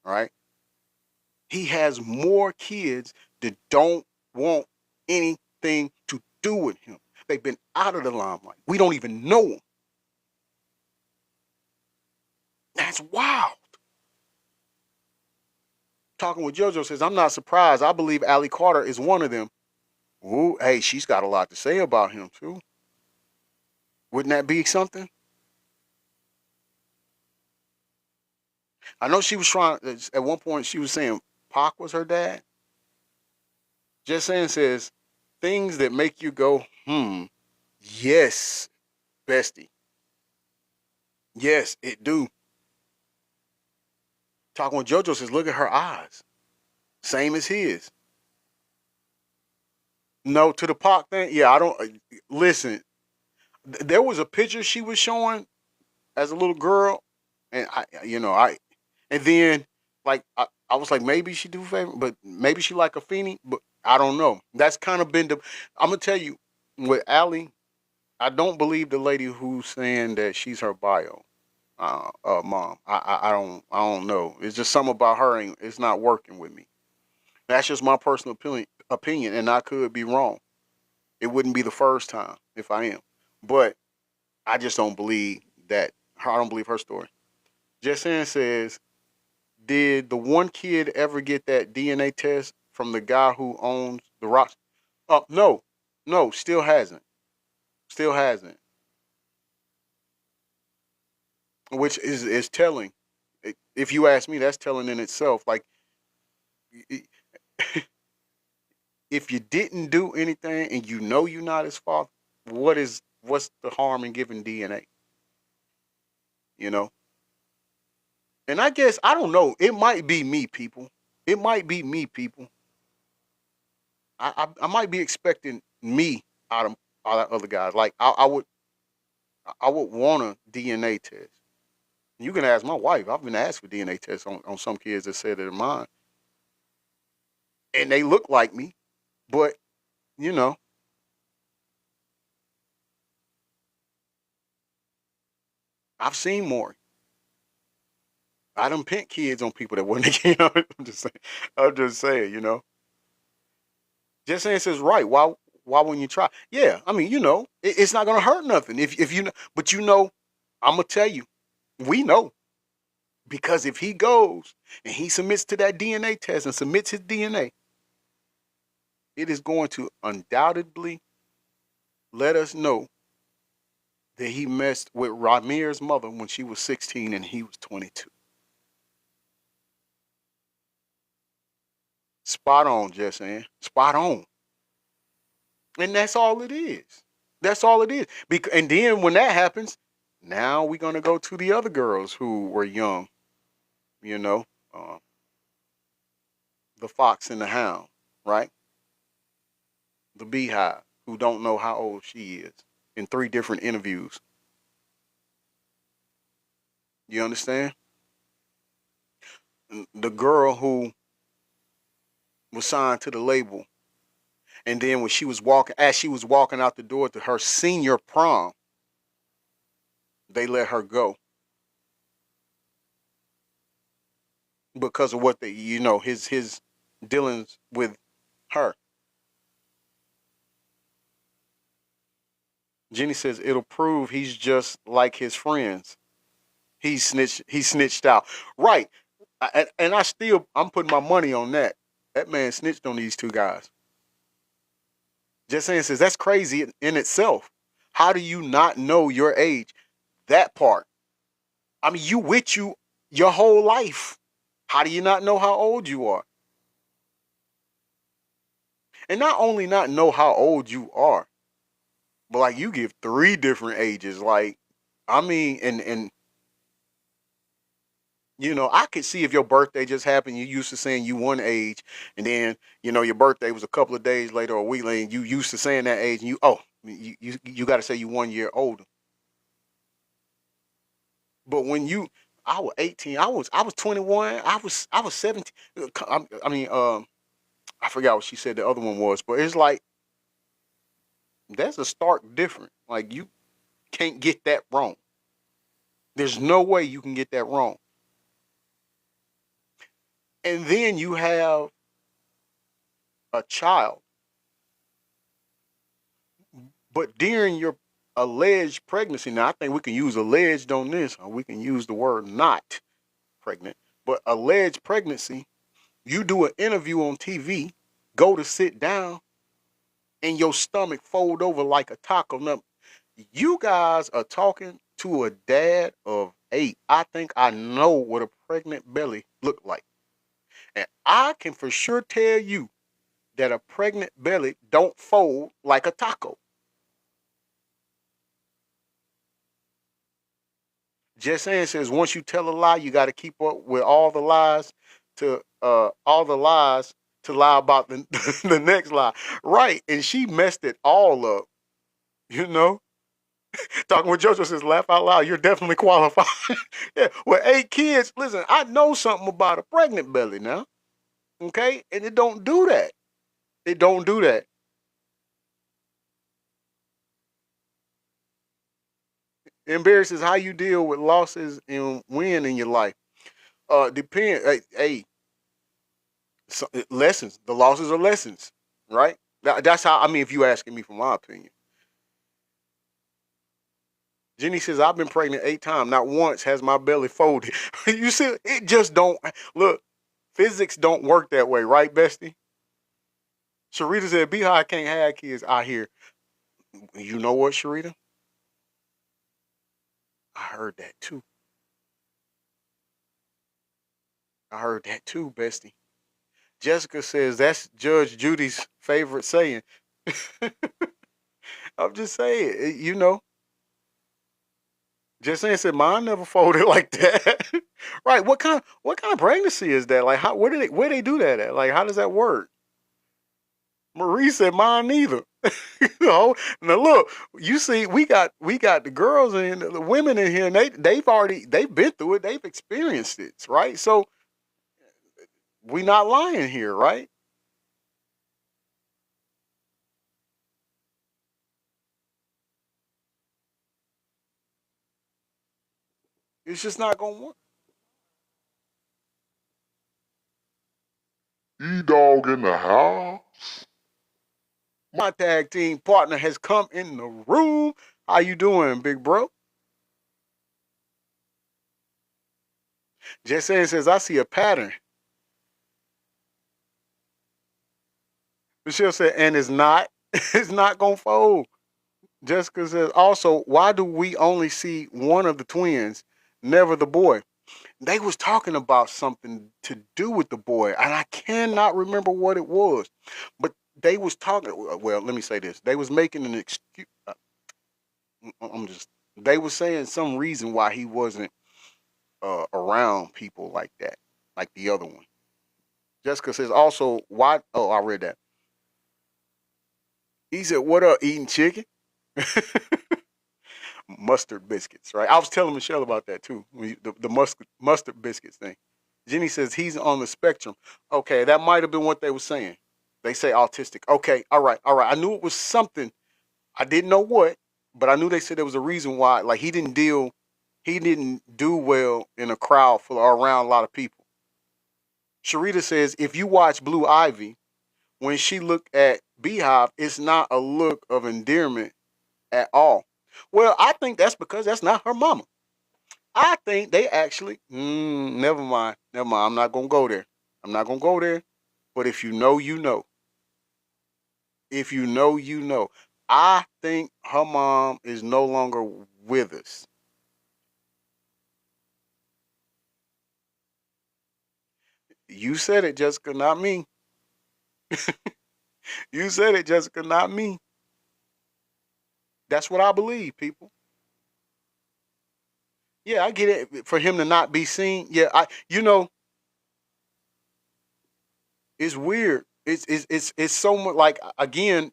right? He has more kids that don't want anything to do with him. They've been out of the limelight. We don't even know them. That's wild. Talking with JoJo says, I'm not surprised. I believe Allie Carter is one of them. Ooh, hey, she's got a lot to say about him, too. Wouldn't that be something? I know she was trying, at one point, she was saying Pac was her dad. Just saying says, things that make you go, yes, bestie. Yes, it do. Talking with JoJo says, look at her eyes. Same as his. No, to the Pac thing, yeah, I don't, listen, there was a picture she was showing as a little girl, and and then, like, I was like, maybe she do favor, but maybe she like a Feeny, but I don't know. That's kind of been I'm going to tell you, with Allie, I don't believe the lady who's saying that she's her bio mom. I don't know. It's just something about her. It's not working with me. That's just my personal opinion, and I could be wrong. It wouldn't be the first time if I am, but I just don't believe that. I don't believe her story. Jessan says, did the one kid ever get that DNA test from the guy who owns the rocks? No, no, still hasn't. Still hasn't. Which is telling. If you ask me, that's telling in itself. Like, if you didn't do anything and you know you're not his father, what's the harm in giving DNA? You know. And I guess I don't know. It might be me, people. It might be me, people. I might be expecting me out of other guys. Like I would want a DNA test. You can ask my wife. I've been asked for DNA tests on some kids that said they're mine, and they look like me. But you know, I've seen more. I done pinned kids on people that wasn't again. I'm just saying. I'm just saying. Just saying says right. Why wouldn't you try? Yeah, I mean, it's not gonna hurt nothing if you know. But I'm gonna tell you, we know because if he goes and he submits to that DNA test and submits his DNA, it is going to undoubtedly let us know that he messed with Ramir's mother when she was 16 and he was 22. Spot on, Jess. Spot on. And that's all it is. That's all it is. And then when that happens, now we're gonna go to the other girls who were young. You know, uh, the Fox and the Hound, right? The Beehive, who don't know how old she is in 3 different interviews. You understand? The girl who was signed to the label, and then when as she was walking out the door to her senior prom, they let her go because of what his dealings with Her. Jenny says it'll prove he's just like his friends. He snitched out. Right. And I'm putting my money on that. That man snitched on these two guys. Just saying says that's crazy in itself. How do you not know your age? That part. I mean, you with you your whole life. How do you not know how old you are? And not only not know how old you are, but like you give three different ages. Like, I mean, and I could see if your birthday just happened, you used to saying you one age, and then your birthday was a couple of days later or a week later, and you used to saying that age, and you got to say you 1 year older. But when I was 18, I was 21, I was 17. I mean, I forgot what she said the other one was, but it's like that's a stark difference. Like you can't get that wrong. There's no way you can get that wrong. And then you have a child, but during your alleged pregnancy, now I think we can use alleged on this, or we can use the word not pregnant, but alleged pregnancy, you do an interview on TV, go to sit down, and your stomach fold over like a taco. Now, you guys are talking to a dad of 8. I think I know what a pregnant belly look like. And I can for sure tell you that a pregnant belly don't fold like a taco. Just saying says once you tell a lie, you got to keep up with all the lies to lie about the the next lie. Right. And she messed it all up, you know? Talking with JoJo says, laugh out loud, you're definitely qualified. Yeah. With 8 kids, listen, I know something about a pregnant belly now. Okay? And it don't do that. It don't do that. Embarrasses how you deal with losses and win in your life. Depend. Hey, lessons. The losses are lessons, right? That's how. I mean, if you asking me for my opinion, Jenny says I've been pregnant 8 times. Not once has my belly folded. You see, it just don't look. Physics don't work that way, right, Bestie? Sharita said Beehive can't have kids out here. You know what, Sharita? I heard that too. I heard that too, Bestie. Jessica says that's Judge Judy's favorite saying. I'm just saying. Just saying, said mine never folded like that. Right? What kind of pregnancy is that? Like, where they do that at? Like, how does that work? Marie said mine neither. Now look, you see, we got the girls and the women in here, and they've been through it, they've experienced it, right? So we not lying here, right? It's just not gonna work. E-Dog in the house. My tag team partner has come in the room. How you doing, big bro? Just saying says I see a pattern. Michelle said, and it's not, it's not gonna fold. Jessica says, also, why do we only see one of the twins, never the boy? They was talking about something to do with the boy, and I cannot remember what it was. But they was talking. Well, let me say this: they was making an excuse. I'm just. They was saying some reason why he wasn't around people like that, like the other one. Jessica says also why. Oh, I read that. He said, "What up, eating chicken?" Mustard biscuits, right? I was telling Michelle about that too. The mustard biscuits thing. Jenny says he's on the spectrum. Okay, that might have been what they were saying. They say autistic. Okay, all right, all right. I knew it was something. I didn't know what, but I knew they said there was a reason why. Like he didn't do well in a crowd full or around a lot of people. Sharita says if you watch Blue Ivy, when she looked at Beehive, it's not a look of endearment at all. Well, I think that's because that's not her mama. I think they actually, never mind. Never mind. I'm not going to go there. I'm not going to go there. But if you know, you know. If you know, you know. I think her mom is no longer with us. You said it, Jessica, not me. You said it, Jessica, not me. That's what I believe, people. Yeah, I get it. For him to not be seen, yeah, it's weird. It's so much like again,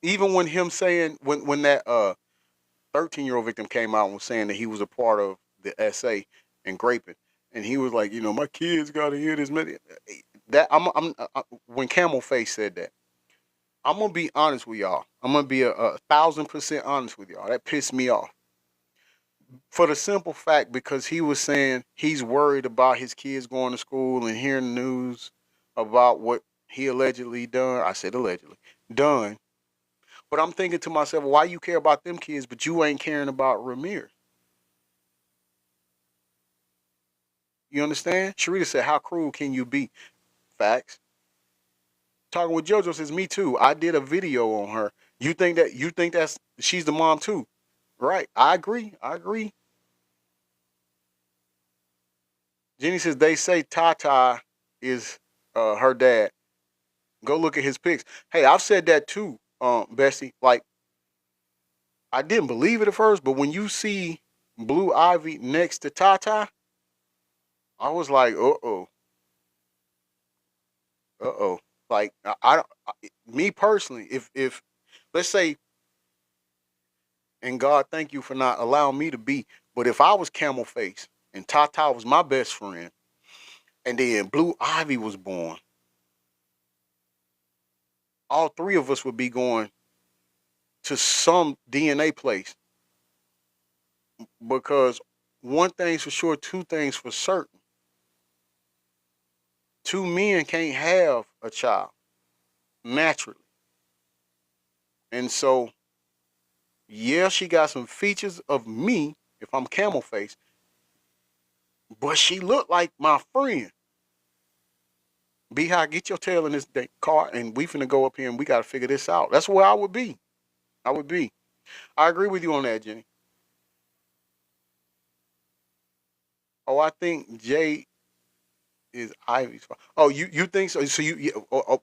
even when him saying when that 13-year-old victim came out and was saying that he was a part of the SA and graping, and he was like, my kids got to hear this. That when Camel Face said that, I'm gonna be honest with y'all. I'm gonna be a 1,000% honest with y'all. That pissed me off for the simple fact because he was saying he's worried about his kids going to school and hearing the news about what he allegedly done. I said allegedly done. But I'm thinking to myself, why you care about them kids, but you ain't caring about Ramirez? You understand? Sharita said, "How cruel can you be?" Facts. Talking with JoJo says, "Me too. I did a video on her. You think that's she's the mom too, right? I agree. I agree." Jenny says they say Tata is her dad. Go look at his pics. Hey, I've said that too, Bessie. Like I didn't believe it at first, but when you see Blue Ivy next to Tata, I was like, uh oh. Like me personally, if let's say, and God, thank you for not allowing me to be, but if I was Camel Face and Tata was my best friend, and then Blue Ivy was born, all three of us would be going to some DNA place because one thing's for sure, two things for certain. Two men can't have a child naturally. And so, yeah, she got some features of me if I'm Camel Face, but she looked like my friend. Beehive, get your tail in this car and we finna go up here and we gotta figure this out. That's where I would be. I would be. I agree with you on that, Jenny. Oh, I think Jay is Ivy's father. Oh, you think so? So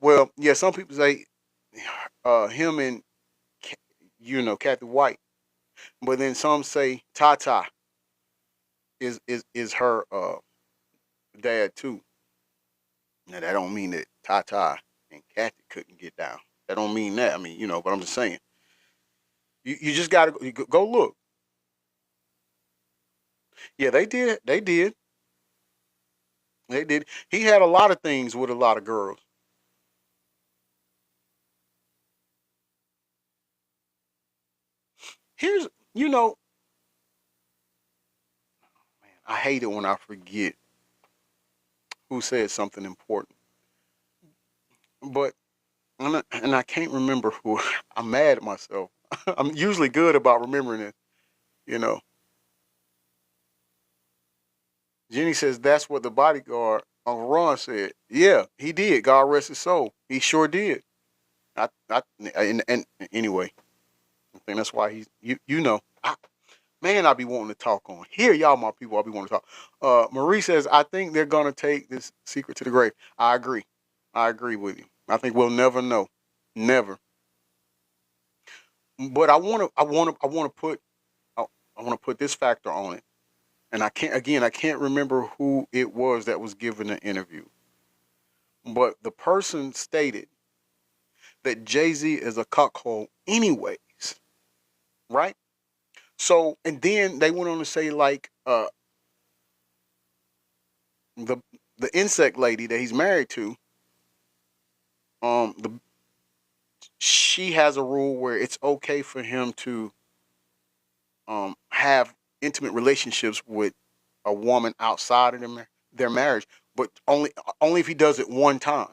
well, yeah. Some people say him and Kathy White, but then some say Tata is her dad too. Now that don't mean that Tata and Kathy couldn't get down. That don't mean that. I mean, but I'm just saying. You just gotta go look. Yeah, they did. They did. They did. He had a lot of things with a lot of girls. Here's, man, I hate it when I forget who said something important. But and I can't remember who. I'm mad at myself. I'm usually good about remembering it. You know, Jenny says that's what the bodyguard Uncle Ron said. Yeah, he did. God rest his soul. He sure did. I and anyway, I think that's why he's man, I be wanting to talk on here. Y'all, my people, I be wanting to talk. Marie says I think they're gonna take this secret to the grave. I agree. I agree with you. I think we'll never know. Never. But I want to put this factor on it, and I can't remember who it was that was given an interview, but the person stated that Jay Z is a cuckold, anyways, right? So, and then they went on to say like the the insect lady that he's married to, the she has a rule where it's okay for him to have intimate relationships with a woman outside of their marriage, but only if he does it one time.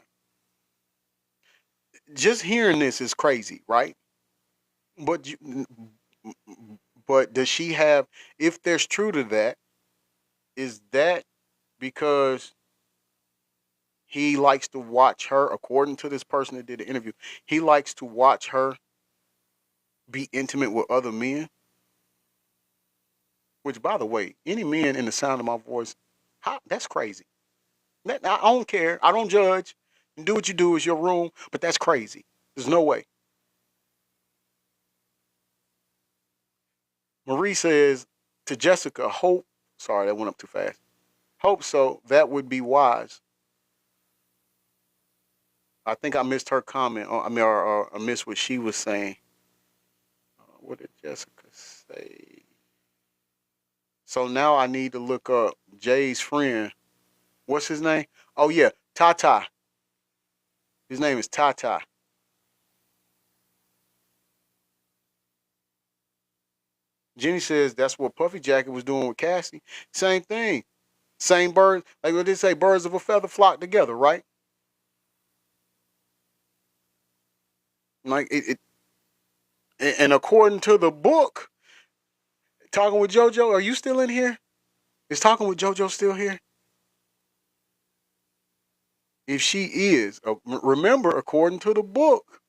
just hearing this is crazy, right? But but does she have? If there's true to that, is that because he likes to watch her? According to this person that did the interview, he likes to watch her be intimate with other men. Which, by the way, any men in the sound of my voice, that's crazy. I don't care. I don't judge. Do what you do. It's your room. But that's crazy. There's no way. Marie says to Jessica, hope. Sorry, that went up too fast. Hope so. That would be wise. I think I missed her comment. Or I missed what she was saying. What did Jessica say? So now I need to look up Jay's friend. What's his name? Oh, yeah. Tata. His name is Tata. Jenny says that's what Puffy Jacket was doing with Cassie. Same thing. Same bird. Like what they say, birds of a feather flock together, right? Like and according to the book, talking with JoJo, are you still in here? Is talking with JoJo still here? If she is, remember, according to the book,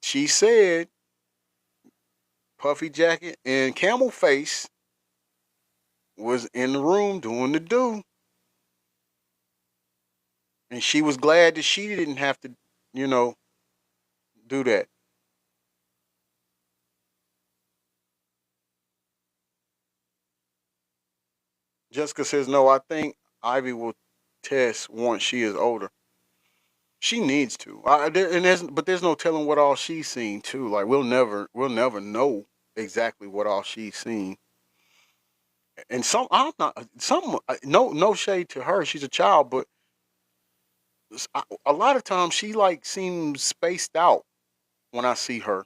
she said Puffy Jacket and Camel Face was in the room doing the do. And she was glad that she didn't have to, you know, do that. Jessica says, no, I think Ivy will test once she is older. She needs to. But there's no telling what all she's seen too. Like we'll never know exactly what all she's seen. And I'm not some no shade to her. She's a child, but a lot of times she like seems spaced out when I see her.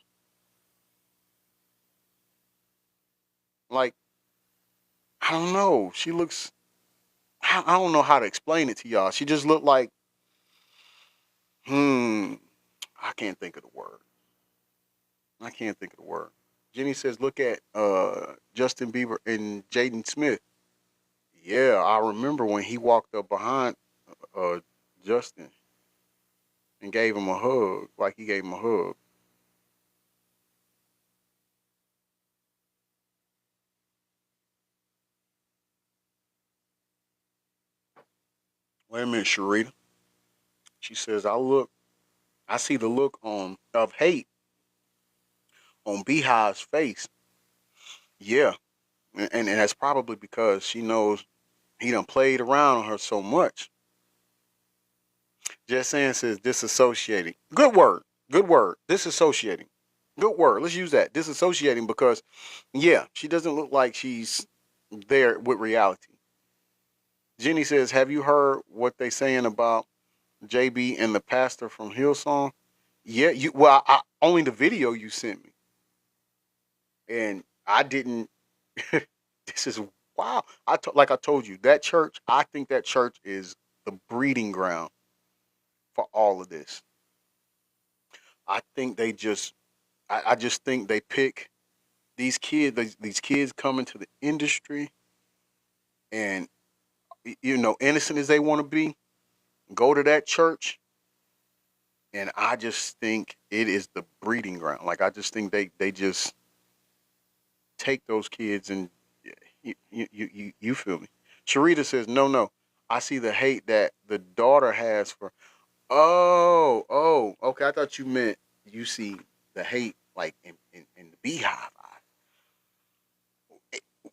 Like I don't know. She looks. I don't know how to explain it to y'all. She just looked like hmm. I can't think of the word. I can't think of the word. Jenny says, look at Justin Bieber and Jaden Smith. Yeah, I remember when he walked up behind uh, Justin and gave him a hug, like he gave him a hug. Wait a minute, Sharita. She says, I see the look on of hate on Beehive's face. Yeah, and that's probably because she knows he done played around on her so much. Jess Sand says disassociating. Good word. Good word. Disassociating. Good word. Let's use that. Disassociating because, yeah, she doesn't look like she's there with reality. Jenny says, have you heard what they saying about JB and the pastor from Hillsong? Yeah, you. Well, only the video you sent me, and I didn't. This is wow. Like I told you that church. I think that church is the breeding ground for all of this. I think they just. I just think they pick these kids. These kids come into the industry, and innocent as they want to be, go to that church, and I just think it is the breeding ground. Like I just think they just take those kids and you feel me. Sharita says no. I see the hate that the daughter has for. Okay. I thought you meant you see the hate like in the beehive eye.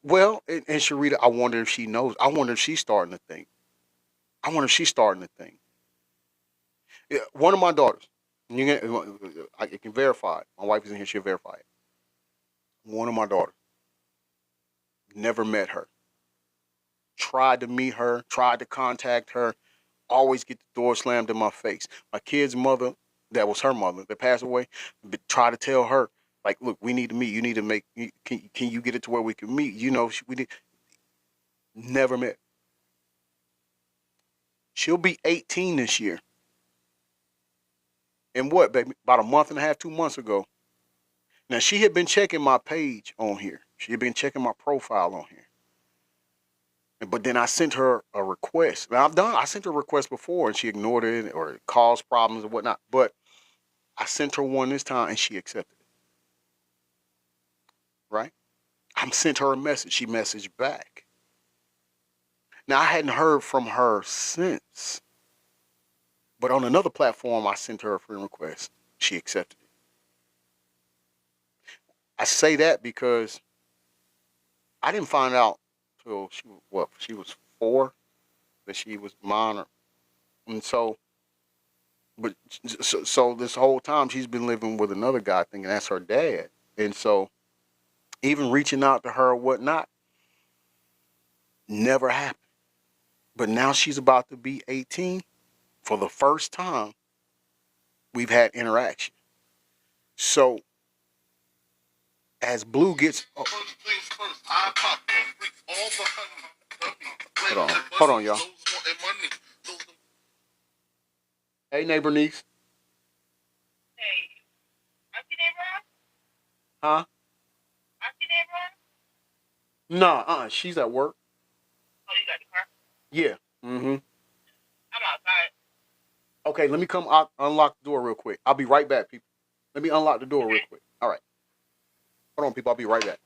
Well, and Sharita, I wonder if she knows. I wonder if she's starting to think. I wonder if she's starting to think. Yeah, one of my daughters. You can, I can verify it. My wife is in here. She'll verify it. One of my daughters never met her. Tried to meet her. Tried to contact her. Always get the door slammed in my face. My kid's mother, that was her mother, that passed away, but try to tell her, like, look, we need to meet. You need to make. Can you get it to where we can meet? We did, never met. She'll be 18 this year. And what, baby? About a month and a half, 2 months ago. Now she had been checking my page on here. She had been checking my profile on here. But then I sent her a request. Now I sent her a request before and she ignored it or it caused problems and whatnot. But I sent her one this time and she accepted it. Right? I sent her a message. She messaged back. Now I hadn't heard from her since. But on another platform, I sent her a friend request. She accepted it. I say that because I didn't find out till she was 4 that she was minor, and but so this whole time she's been living with another guy, thinking that's her dad, and so even reaching out to her or whatnot never happened. But now she's about to be 18. For the first time, we've had interaction. So as Blue gets, First things first, I pop all the honey. hold on, y'all. Hey, neighbor niece. Hey, auntie neighbor? Huh? Auntie neighbor? Nah, she's at work. Oh, you got the car? Yeah. Mm-hmm. I'm outside. Okay, let me come out, unlock the door real quick. I'll be right back, people. Let me unlock the door real quick. All right. Hold on, people. I'll be right back.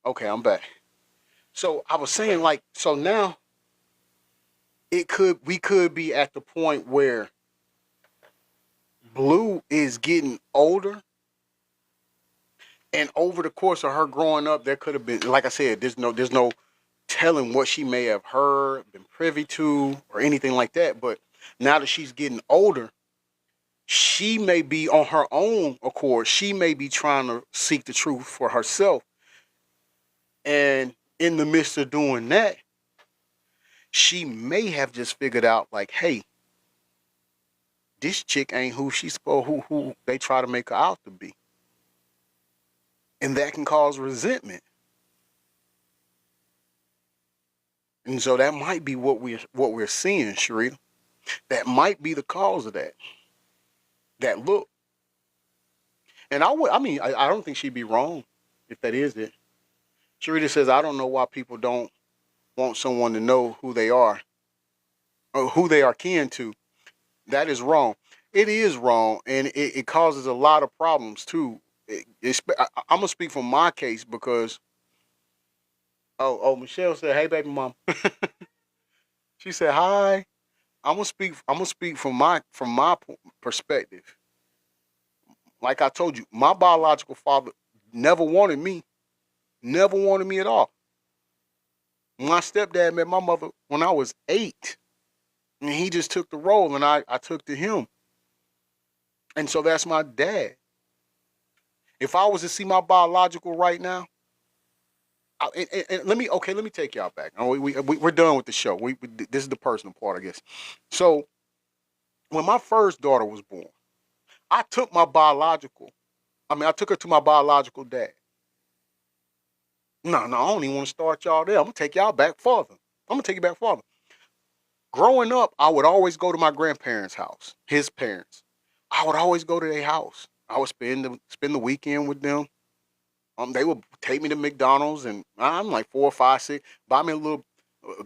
Okay, I'm back. So I was saying, like, so now we could be at the point where Blue is getting older, and over the course of her growing up, there could have been, like I said, there's no telling what she may have heard, been privy to, or anything like that. But now that she's getting older, she may be on her own accord. She may be trying to seek the truth for herself, and in the midst of doing that, she may have just figured out, like, hey, this chick ain't who she's supposed who they try to make her out to be, and that can cause resentment. And so that might be what we're seeing, Sharita. That might be the cause of that. That look. And I don't think she'd be wrong if that is it. Sharita says, I don't know why people don't want someone to know who they are or who they are kin to. That is wrong. It is wrong, and it causes a lot of problems too. I'm gonna speak from my case because Michelle said, "Hey, baby mom." She said, "Hi." I'm gonna speak from my perspective. Like I told you, my biological father never wanted me, never wanted me at all. My stepdad met my mother when I was 8, and he just took the role, and I took to him, and so that's my dad. If I was to see my biological right now, and let me take y'all back. We're done with the show. This is the personal part, I guess. So when my first daughter was born, I took my biological. I took her to my biological dad. No, I don't even want to start y'all there. I'm gonna take y'all back further. I'm gonna take you back further. Growing up, I would always go to my grandparents' house, his parents. I would always go to their house. I would spend the weekend with them. They would take me to McDonald's, and I'm like 4 or 5, 6. Buy me a little,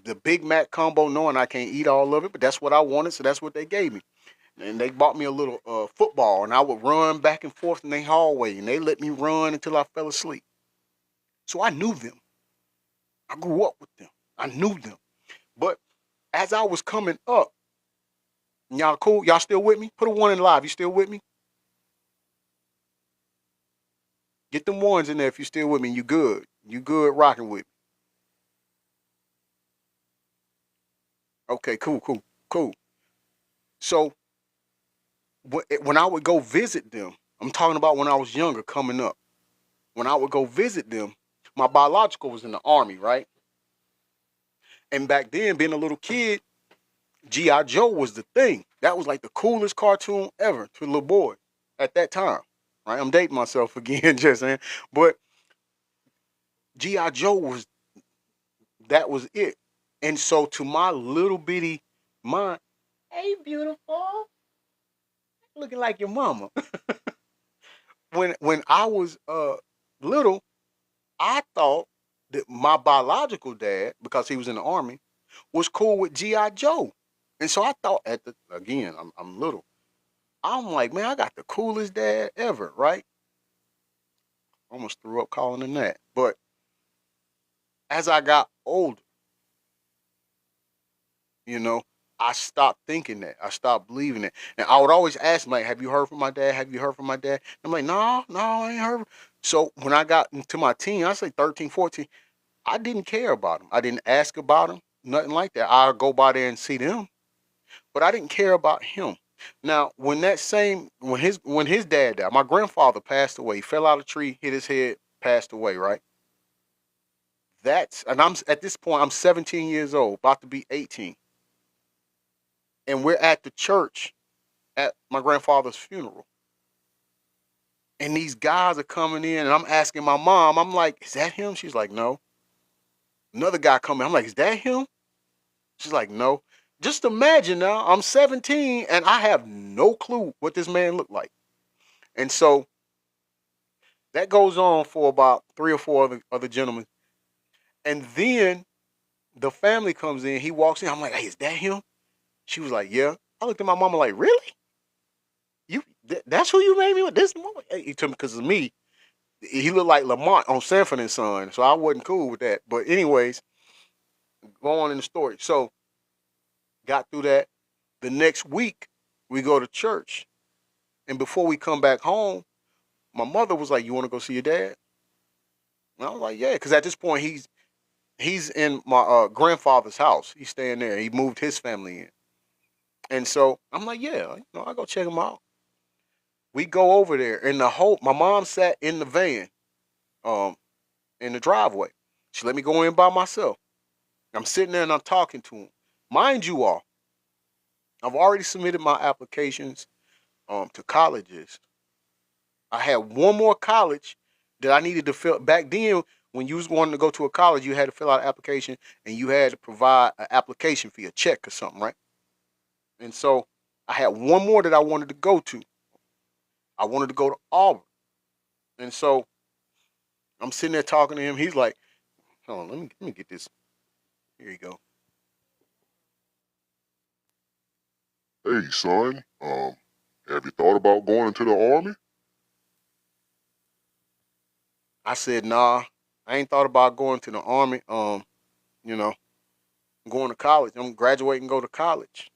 the Big Mac combo, knowing I can't eat all of it, but that's what I wanted, so that's what they gave me. And they bought me a little football, and I would run back and forth in their hallway, and they let me run until I fell asleep. So I knew them. I grew up with them. I knew them. But as I was coming up, y'all cool? Y'all still with me? Put a one in live. You still with me? Get them ones in there if you still with me. You good. You good rocking with me. Okay, cool. So when I would go visit them, I'm talking about when I was younger, coming up. When I would go visit them, my biological was in the Army, right? And back then, being a little kid, G.I. Joe was the thing. That was like the coolest cartoon ever to little boy at that time. Right? I'm dating myself again, just saying. But G.I. Joe was that was it. And so to my little bitty mind, hey beautiful, looking like your mama. When I was little, I thought that my biological dad, because he was in the Army, was cool with G.I. Joe. And so I thought at the again, I'm little. I'm like, man, I got the coolest dad ever, right? Almost threw up calling him that. But as I got older, you know, I stopped thinking that. I stopped believing it. And I would always ask him, like, have you heard from my dad? Have you heard from my dad? I'm like, no, no, I ain't heard. So when I got into my teen, I say 13, 14, I didn't care about him. I didn't ask about him, nothing like that. I'd go by there and see them, but I didn't care about him. Now, when his dad died, my grandfather passed away. He fell out of a tree, hit his head, passed away, right? And I'm at this point, I'm 17 years old, about to be 18. And we're at the church at my grandfather's funeral. And these guys are coming in, and I'm asking my mom, I'm like, is that him? She's like, no. Another guy coming, I'm like, is that him? She's like, no. Just imagine now, I'm 17 and I have no clue what this man looked like. And so that goes on for about three or four other gentlemen. And then the family comes in, he walks in, I'm like, hey, is that him? She was like, yeah. I looked at my mama like, really? That's who you made me with this moment? He told me because of me. He looked like Lamont on Sanford and Son, so I wasn't cool with that. But anyways, go on in the story. So got through that. The next week, we go to church, and before we come back home, my mother was like, "You want to go see your dad?" And I was like, "Yeah," because at this point he's in my grandfather's house. He's staying there. He moved his family in, and so I'm like, "Yeah, I go check him out." We go over there, and my mom sat in the van, um, in the driveway. She let me go in by myself. I'm sitting there and I'm talking to him. Mind you all, I've already submitted my applications to colleges. I had one more college that I needed to fill. Back then, when you was wanting to go to a college, you had to fill out an application and you had to provide an application fee, a check or something, right? And so I had one more that I wanted to go to. I wanted to go to Auburn. And so I'm sitting there talking to him. He's like, hold on, let me get this. Here you go. Hey, son, have you thought about going into the army? I said, nah, I ain't thought about going to the army. You know, going to college. I'm graduating, go to college.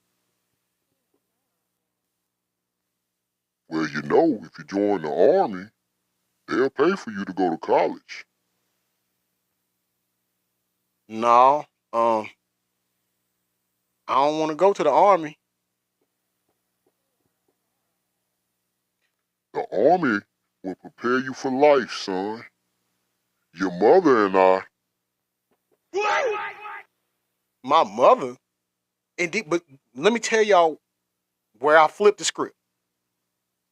Well, if you join the army, they'll pay for you to go to college. No, I don't want to go to the army. The army will prepare you for life, son. Your mother and I, My mother, indeed, but let me tell y'all where I flipped the script.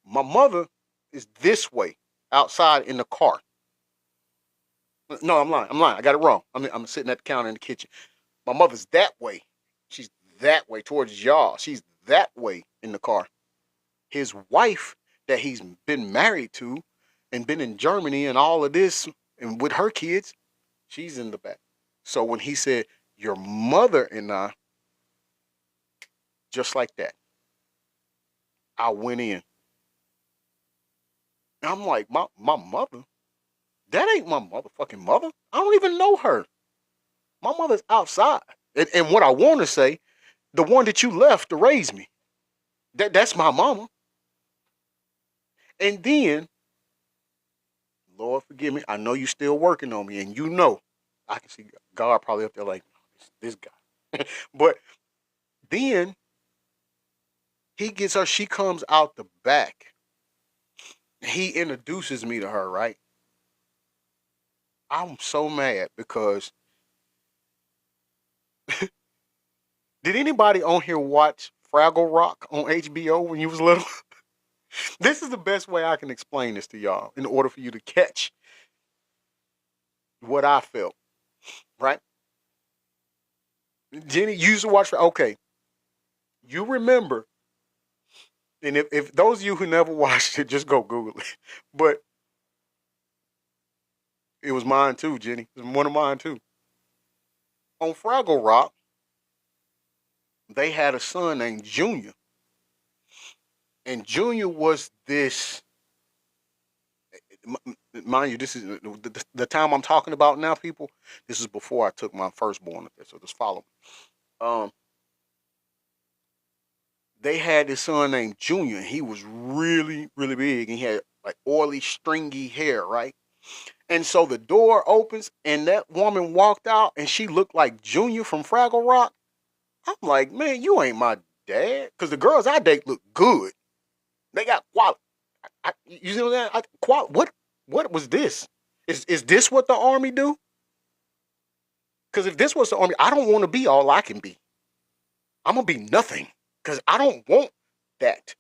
My mother is this way outside in the car. No, I'm lying. I'm lying. I got it wrong. I'm sitting at the counter in the kitchen. My mother's that way. She's that way towards y'all. She's that way in the car. His wife that he's been married to and been in Germany and all of this and with her kids, she's in the back. So when he said, your mother and I, just like that, I went in. And I'm like, my mother? That ain't my motherfucking mother. I don't even know her. My mother's outside. And what I want to say, the one that you left to raise me, that's my mama. And then, Lord forgive me, I know you still working on me, and I can see God probably up there like this guy. But then He gets her, she comes out the back. He introduces me to her, right? I'm so mad because did anybody on here watch Fraggle Rock on HBO when you was little? This is the best way I can explain this to y'all in order for you to catch what I felt, right? Jenny, you used to watch, okay, you remember, and if those of you who never watched it, just go Google it. But it was mine too, Jenny. It was one of mine too. On Fraggle Rock, they had a son named Junior. And Junior was this, mind you, this is the time I'm talking about now, people. This is before I took my firstborn up there, so just follow me. They had this son named Junior, and he was really, really big, and he had like oily, stringy hair, right? And so the door opens, and that woman walked out, and she looked like Junior from Fraggle Rock. I'm like, man, you ain't my dad, because the girls I date look good. They got quality. You know that? What was this? Is this what the army do? Because if this was the army, I don't want to be all I can be. I'm gonna be nothing because I don't want that.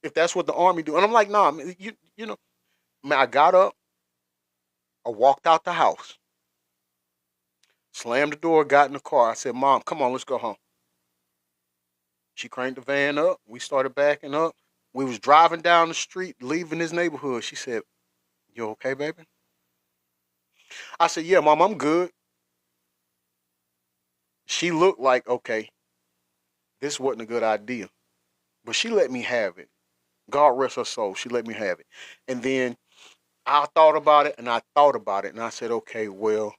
If that's what the army do, and I'm like, nah, man, you know, man. I got up, I walked out the house, slammed the door, got in the car. I said, Mom, come on, let's go home. She cranked the van up. We started backing up. We was driving down the street, leaving this neighborhood. She said, "You okay, baby?" I said, "Yeah, Mom, I'm good." She looked like, okay, this wasn't a good idea, but she let me have it. God rest her soul. She let me have it, and then I thought about it, and I thought about it, and I said, okay, well,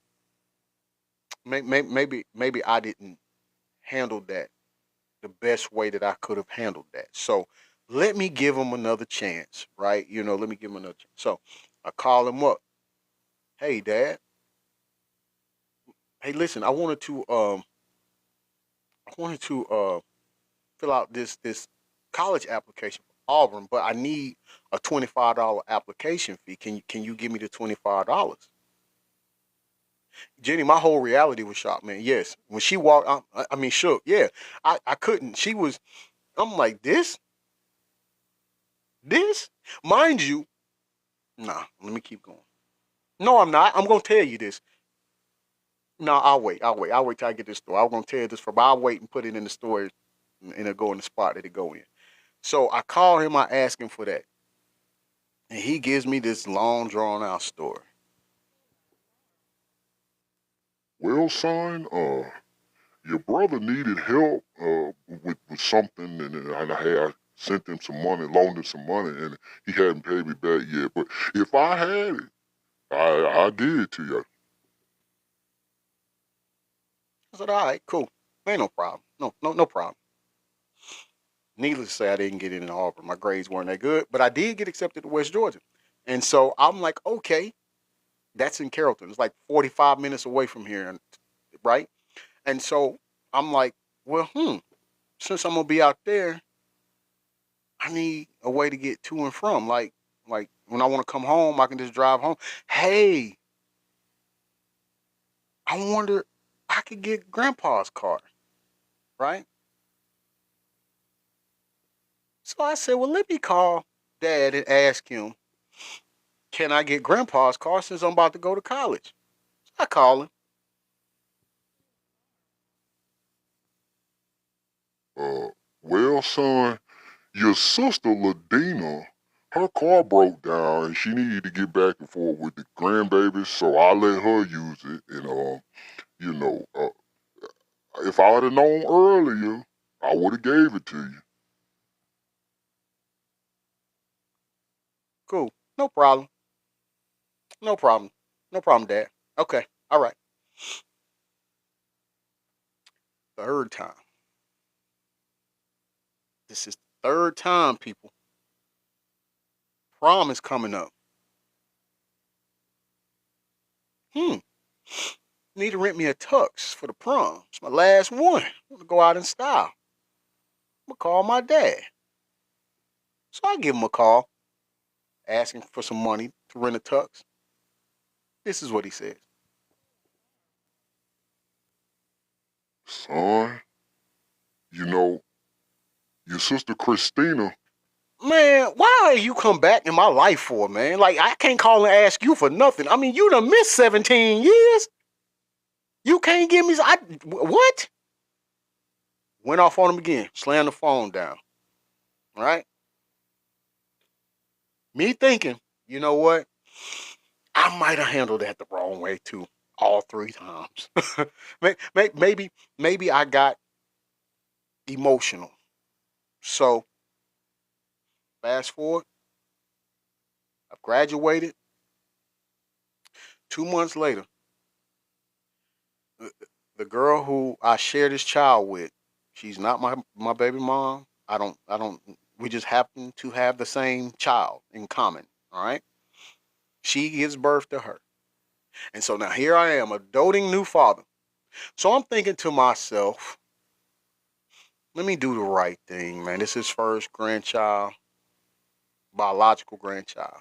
maybe I didn't handle that the best way that I could have handled that. So let me give him another chance, right? Let me give him another chance. So I call him up. Hey, Dad. Hey, listen. I wanted to fill out this college application for Auburn, but I need a $25 application fee. Can you give me the $25? Jenny, my whole reality was shocked, man. Yes, when she walked, I mean, shook. Yeah, I couldn't. She was. I'm like this, mind you. Nah, let me keep going. No, I'm not. I'm gonna tell you this. No, I'll wait. I'll wait till I get this story. I'm gonna tell you this for. But I'll wait and put it in the story, and it'll go in the spot that it go in. So I call him. I ask him for that, and he gives me this long, drawn out story. Well, son, your brother needed help with something, and I sent him some money, loaned him some money, and he hadn't paid me back yet. But if I had it, I give it to you. I said, all right, cool, ain't no problem. No problem. Needless to say, I didn't get in Auburn. My grades weren't that good, but I did get accepted to West Georgia. And so I'm like, okay, that's in Carrollton. It's like 45 minutes away from here, right? And so I'm like, well, since I'm gonna be out there, I need a way to get to and from. Like when I want to come home, I can just drive home. Hey, I wonder I could get Grandpa's car, right? So I said, well, let me call Dad and ask him, can I get Grandpa's car since I'm about to go to college? So I call him. Uh, well, son, your sister Ladina, her car broke down and she needed to get back and forth with the grandbabies, so I let her use it. And you know, if I would have known earlier, I would have gave it to you. Cool. No problem. No problem. No problem, Dad. Okay. All right. Third time. This is the third time, people. Prom is coming up. Hmm. Need to rent me a tux for the prom. It's my last one. I want to go out in style. I'm gonna call my dad. So I give him a call, asking for some money to rent a tux. This is what he says. Son, you know, your sister Christina, Man, why you come back in my life for, man? Like, I can't call and ask you for nothing. I mean, you done missed 17 years. You can't give me... what? Went off on him again. Slammed the phone down. All right? Me thinking, you know what? I might have handled that the wrong way, too. All 3 times. maybe I got emotional. So, fast forward. I've graduated. 2 months later, the girl who I share this child with, she's not my baby mom. I don't we just happen to have the same child in common, all right? She gives birth to her. And so now here I am, a doting new father. So I'm thinking to myself, let me do the right thing, man. This is his first grandchild, biological grandchild.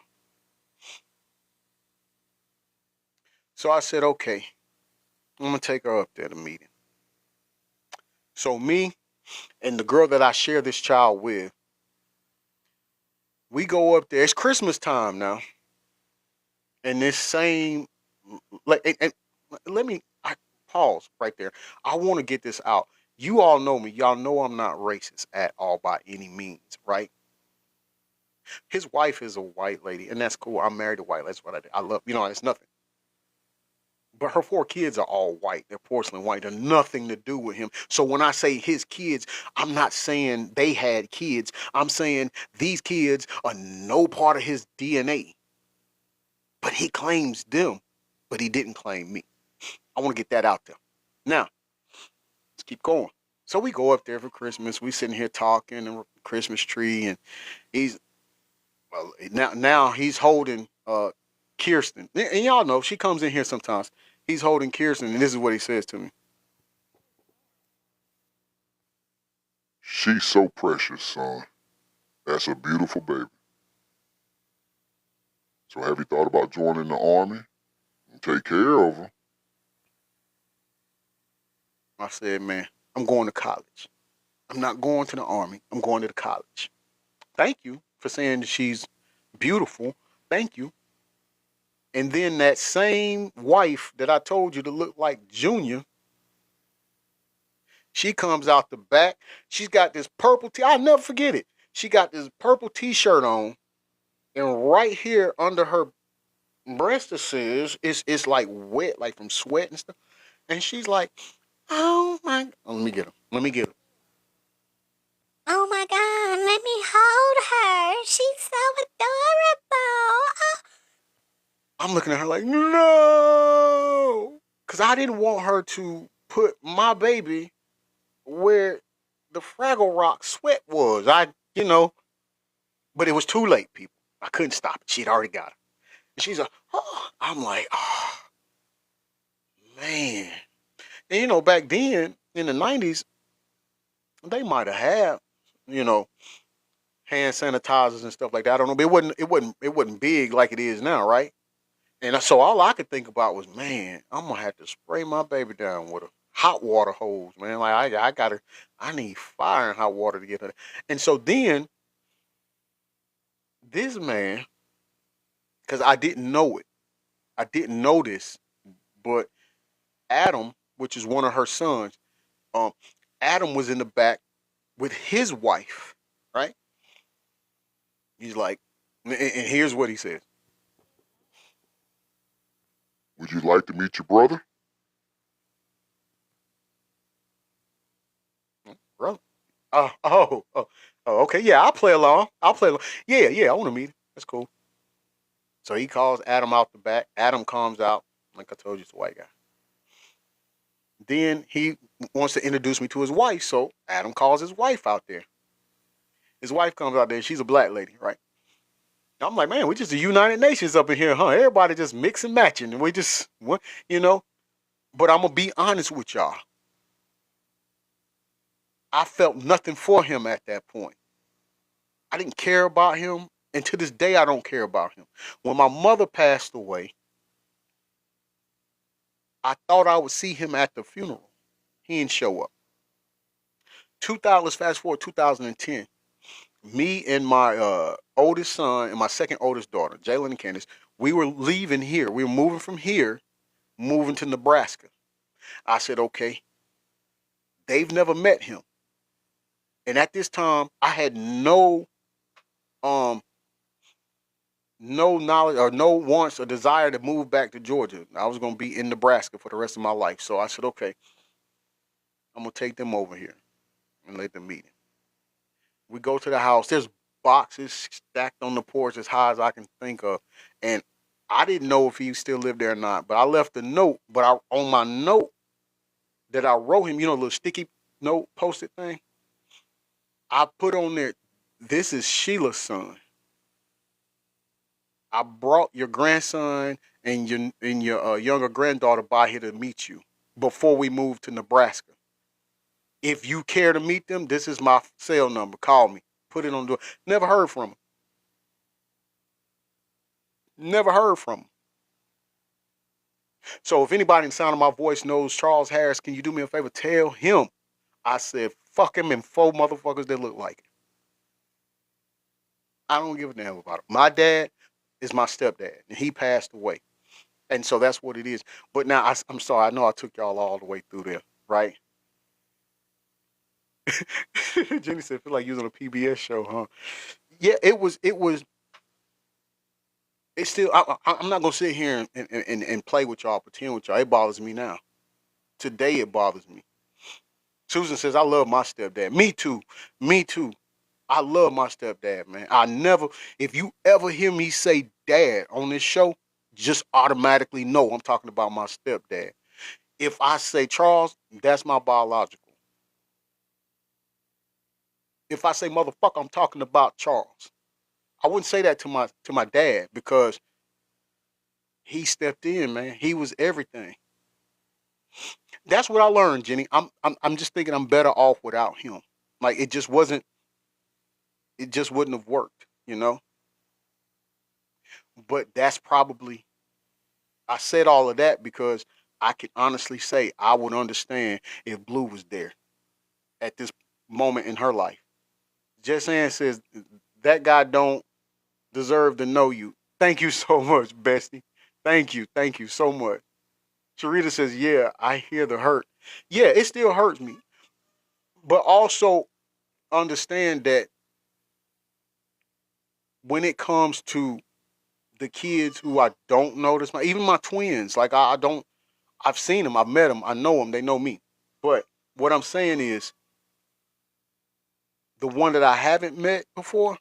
So I said, okay, I'm gonna take her up there to meet him. So me and the girl that I share this child with, we go up there. It's Christmas time now, and this same like and let me pause right there. I want to get this out. You all know me. Y'all know I'm not racist at all by any means, right? His wife is a white lady, and that's cool. I'm married to white. That's what I do. I love, it's nothing. But her 4 kids are all white. They're porcelain white. They're nothing to do with him. So when I say his kids, I'm not saying they had kids. I'm saying these kids are no part of his DNA. But he claims them, but he didn't claim me. I want to get that out there. Now, let's keep going. So we go up there for Christmas. We sitting here talking and Christmas tree, and he's now he's holding Kirsten, and y'all know she comes in here sometimes. He's holding Kirsten, and this is what he says to me. she's so precious, son. That's a beautiful baby. So have you thought about joining the army and take care of her? I said, man, I'm going to college. I'm not going to the army. I'm going to the college. Thank you for saying that she's beautiful. Thank you. And then that same wife that I told you to look like Junior, she comes out the back. She's got this purple I'll never forget it. She got this purple t-shirt on, and right here under her breast it's like wet, like from sweat and stuff. And she's like, oh my, oh, let me get her. Let me get her. Oh my God, let me hold her. She's so adorable. Oh. I'm looking at her like, no. Because I didn't want her to put my baby where the Fraggle Rock sweat was. But it was too late, people. I couldn't stop it. She'd already got it. And she's like, oh. I'm like, oh, man. And back then in the 90s, they might have had, you know, hand sanitizers and stuff like that. I don't know, but it wasn't big like it is now, right? And so all I could think about was, man, I'm gonna have to spray my baby down with a hot water hose, man. Like I need fire and hot water to get her. And so then this man, because I didn't know it, I didn't know this, but Adam, which is one of her sons, um, Adam was in the back with his wife, right? He's like, and here's what he said. Would you like to meet your brother? Brother. Okay. Yeah, I'll play along. Yeah, I want to meet him. That's cool. So he calls Adam out the back. Adam comes out. Like I told you, it's a white guy. Then he wants to introduce me to his wife. So Adam calls his wife out there. His wife comes out there. She's a black lady, right? I'm like, man, we just the United Nations up in here, huh? Everybody just mix and matching. And we just, what, you know? But I'm going to be honest with y'all. I felt nothing for him at that point. I didn't care about him, and to this day I don't care about him. When my mother passed away, I thought I would see him at the funeral. He didn't show up. 2000, fast forward 2010. Me and my oldest son and my second oldest daughter, Jalen and Candace, we were leaving here. We were moving from here, moving to Nebraska. I said, okay, they've never met him. And at this time, I had um no knowledge or no wants or desire to move back to Georgia. I was gonna be in Nebraska for the rest of my life. So I said, okay, I'm gonna take them over here and let them meet him. We go to the house. There's boxes stacked on the porch as high as I can think of, and I didn't know if he still lived there or not. But I left a note. But on my note that I wrote him, a little sticky note post-it thing, I put on there, "This is Sheila's son. I brought your grandson and your younger granddaughter by here to meet you before we moved to Nebraska. If you care to meet them, this is my cell number. Call me." Put it on the door. Never heard from him. Never heard from him. So if anybody in the sound of my voice knows Charles Harris, can you do me a favor? Tell him I said fuck him and 4 motherfuckers that look like him. I don't give a damn about it. My dad is my stepdad, and he passed away. And so that's what it is. But now, I'm sorry. I know I took y'all all the way through there, right? Jenny said, "Feel like using a PBS show, huh?" Yeah, it was. It's still. I'm not gonna sit here and play with y'all, pretend with y'all. It bothers me now. Today, it bothers me. Susan says, "I love my stepdad." Me too. Me too. I love my stepdad, man. I never. If you ever hear me say "dad" on this show, just automatically know I'm talking about my stepdad. If I say Charles, that's my biological. If I say motherfucker, I'm talking about Charles. I wouldn't say that to my dad because he stepped in, man. He was everything. That's what I learned, Jenny. I'm just thinking I'm better off without him. Like it just wasn't. It just wouldn't have worked. But that's probably. I said all of that because I can honestly say I would understand if Blue was there at this moment in her life. Jess Ann says that guy don't deserve to know you. Thank you so much, Bestie. Thank you so much. Sharita says, "Yeah, I hear the hurt. Yeah, it still hurts me, but also understand that when it comes to the kids who I don't notice, even my twins, like I don't, I've seen them, I've met them, I know them, they know me. But what I'm saying is, the one that I haven't met before,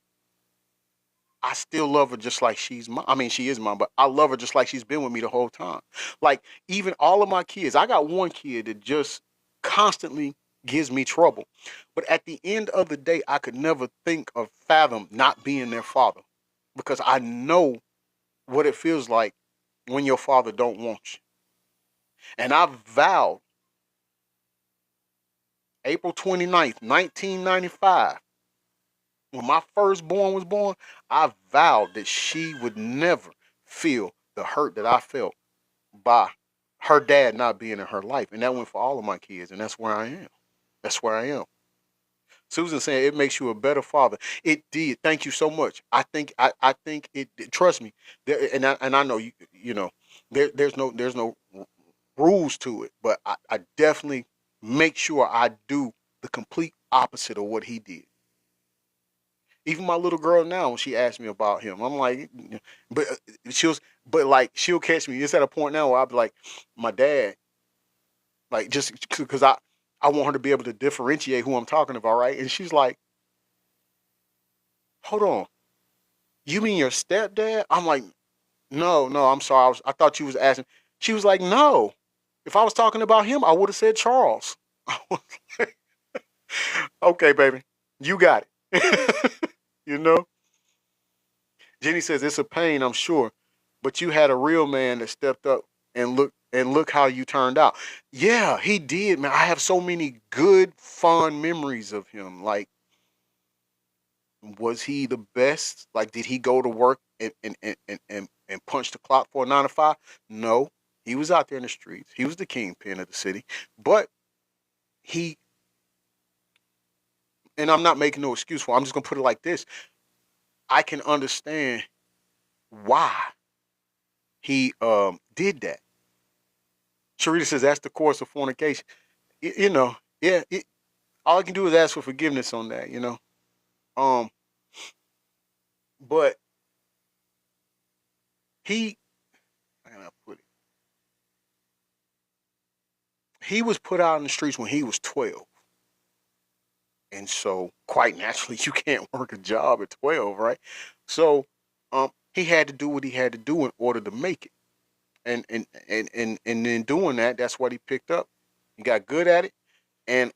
I still love her just like she's mine. I mean, she is mine, but I love her just like she's been with me the whole time. Like, even all of my kids, I got one kid that just constantly gives me trouble. But at the end of the day, I could never think or fathom not being their father because I know what it feels like when your father don't want you. And I vowed April 29th, 1995, when my firstborn was born, I vowed that she would never feel the hurt that I felt by her dad not being in her life. And that went for all of my kids. And that's where I am. That's where I am. Susan saying it makes you a better father. It did. Thank you so much. I think it. Trust me. And I know you know there's no rules to it, but I definitely make sure I do the complete opposite of what he did. Even my little girl now, when she asks me about him, I'm like, but she'll catch me. It's at a point now where I'll be like, my dad, like just because I want her to be able to differentiate who I'm talking about, right? And she's like, hold on, you mean your stepdad? I'm like, no, no, I'm sorry, I thought you was asking. She was like, no, if I was talking about him, I would have said Charles. Okay, baby, you got it. you know. Jenny says it's a pain, I'm sure, but you had a real man that stepped up and look how you turned out. Yeah, he did, man. I have so many good, fond memories of him. Like Was he the best? Like, did he go to work and punch the clock for a 9 to 5? No. He was out there in the streets. He was the kingpin of the city. But he, and I'm not making no excuse for him, I'm just gonna put it like this. I can understand why he did that. Sharita says that's the course of fornication. You know, yeah. All I can do is ask for forgiveness on that. You know, um, but he, how can I put it? He was put out in the streets when he was 12, and so quite naturally, you can't work a job at 12, right? So, he had to do what he had to do in order to make it, and in doing that, that's what he picked up. He got good at it, and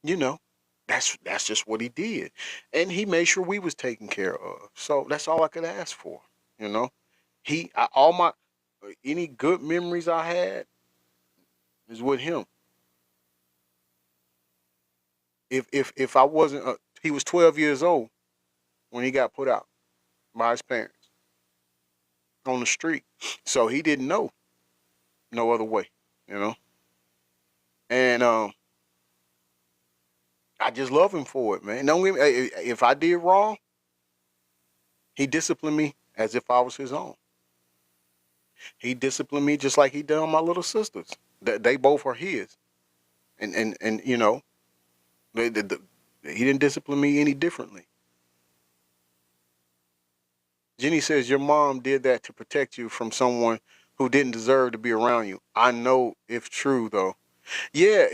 you know, that's just what he did, and he made sure we was taken care of. So that's all I could ask for. You know, all my any good memories I had is with him. If I wasn't, he was 12 years old when he got put out by his parents on the street, so he didn't know no other way. You know, and I just love him for it, man. Don't get me, if I did wrong, he disciplined me as if I was his own. He disciplined me just like he did on my little sisters. They both are his, and you know, he didn't discipline me any differently. Jenny says your mom did that to protect you from someone who didn't deserve to be around you. I know if true though. Yeah,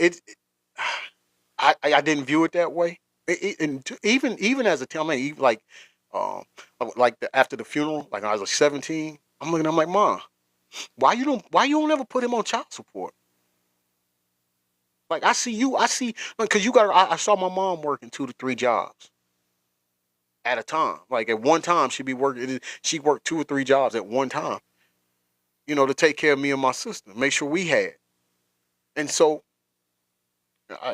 I didn't view it that way. And even as a teen, I mean, even um, after the funeral, like when I was like 17, I'm looking, I'm like, Mom, why you don't ever put him on child support? Like I see, because I saw my mom working 2 to 3 jobs at a time. Like at one time, she worked 2 or 3 jobs at one time, you know, to take care of me and my sister, make sure we had. And so,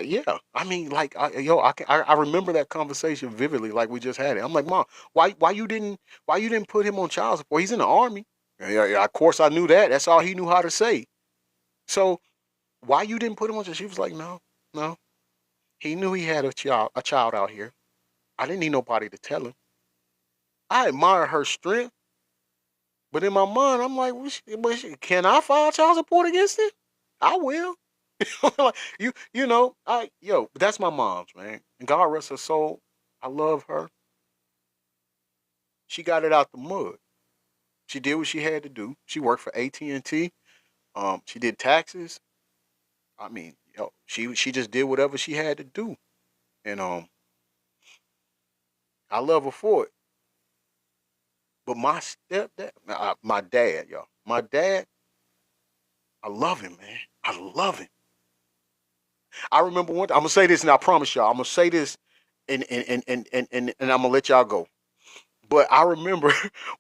yeah, I mean, like, I remember that conversation vividly, like we just had it. I'm like, Mom, why you didn't put him on child support? He's in the army. Yeah, yeah, of course I knew that. That's all he knew how to say. So why you didn't put him on? She was like, no, no. He knew he had a child out here. I didn't need nobody to tell him. I admire her strength, but in my mind, I'm like, can I file child support against it? I will. Like, but that's my mom's, man. And God rest her soul. I love her. She got it out the mud. She did what she had to do. She worked for AT&T. She did taxes. I mean, she just did whatever she had to do, and I love her for it. But my stepdad, my dad, y'all, my dad, I love him, man. I love him. I remember one. I'm gonna say this, and I promise y'all, I'm gonna say this, and I'm gonna let y'all go. But I remember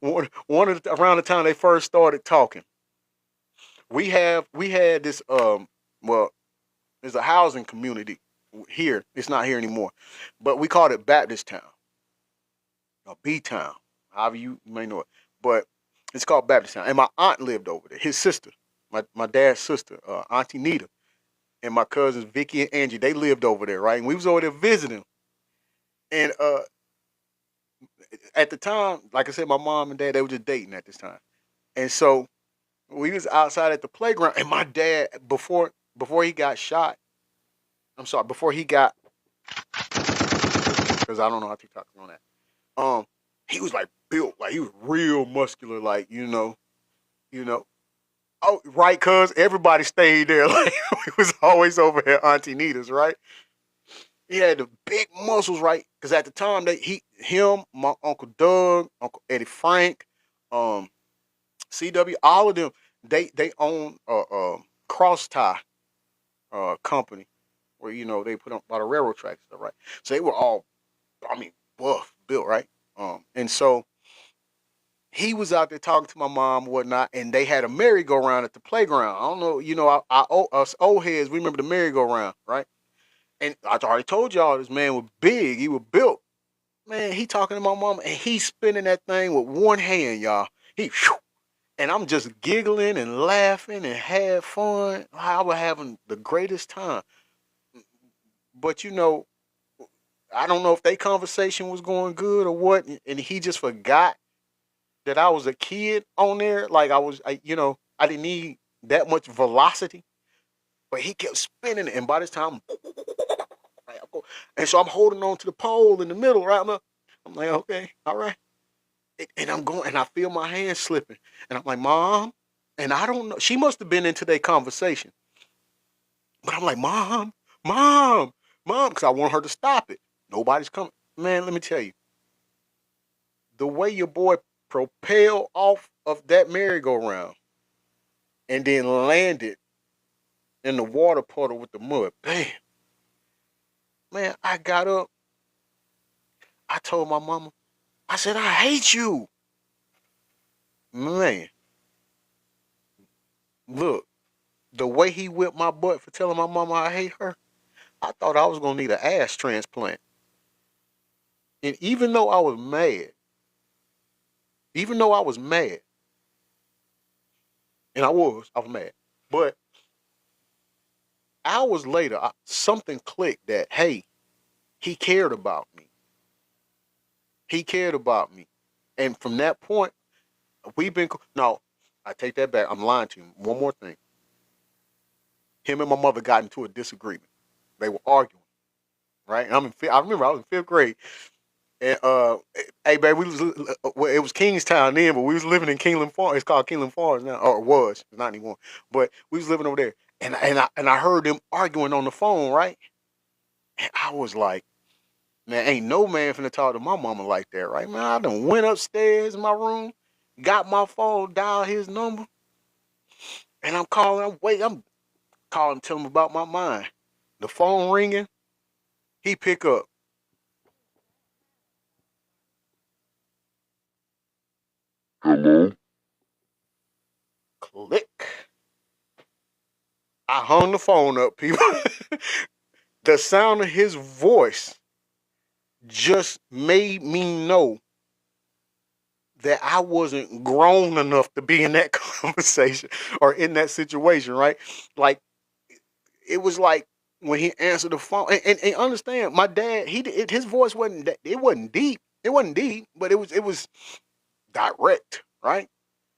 around the time they first started talking, we had this well, there's a housing community here. It's not here anymore, but we called it Baptist Town or B Town, however you may know it. But it's called Baptist Town, and my aunt lived over there. His sister, my dad's sister, Auntie Nita, and my cousins Vicky and Angie, they lived over there, right? And we was over there visiting. And at the time, like I said, my mom and dad, they were just dating at this time. And so we was outside at the playground, and my dad, before he got shot, I'm sorry, before he got, because I don't know how to talk on that. He was like built, like he was real muscular, like you know. Oh, right, cuz everybody stayed there. Like we was always over at Auntie Nita's, right? He had the big muscles, right? Because at the time, him, my Uncle Doug, Uncle Eddie Frank, um, CW, all of them, they own a cross tie company where they put on a lot of railroad tracks stuff, right? So they were all, I mean, buff, built, right? And so he was out there talking to my mom and whatnot, and they had a merry-go-round at the playground. I don't know, us old heads, we remember the merry-go-round, right? And I already told y'all this man was big. He was built. Man, he talking to my mama, and he's spinning that thing with one hand, y'all. And I'm just giggling and laughing and had fun. I was having the greatest time. But I don't know if their conversation was going good or what, and he just forgot that I was a kid on there. Like I didn't need that much velocity, but he kept spinning it, and by this time, and so I'm holding on to the pole in the middle, right? I'm like, okay, all right, and I'm going, and I feel my hand slipping, and I'm like, Mom, and I don't know, she must have been into their conversation, but I'm like, Mom, Mom, because I want her to stop it. Nobody's coming, man. Let me tell you, the way your boy propelled off of that merry-go-round and then landed in the water puddle with the mud. Bam. Man, I got up. I told my mama, I said, I hate you. Man, look, the way he whipped my butt for telling my mama I hate her, I thought I was going to need an ass transplant. And even though I was mad, even though I was mad, and I was mad, but hours later, something clicked that, hey, he cared about me. He cared about me. And from that point, we've been, no, I take that back. I'm lying to you. One more thing. Him and my mother got into a disagreement. They were arguing, right? And I remember I was in fifth grade. And hey, baby, well, it was Kingstown then, but we was living in Keeneland Farms. It's called Keeneland Farms now, or it was. It's not anymore. But we was living over there, and I heard them arguing on the phone, right? And I was like, man, ain't no man finna talk to my mama like that, right? Man, I done went upstairs in my room, got my phone, dialed his number, and I'm calling. I'm calling, tell him about my mind. The phone ringing, he pick up. Hello? Click. I hung the phone up, people. The sound of his voice just made me know that I wasn't grown enough to be in that conversation or in that situation, right? Like it was like when he answered the phone, and understand, my dad, his voice wasn't it wasn't deep, but it was direct, right?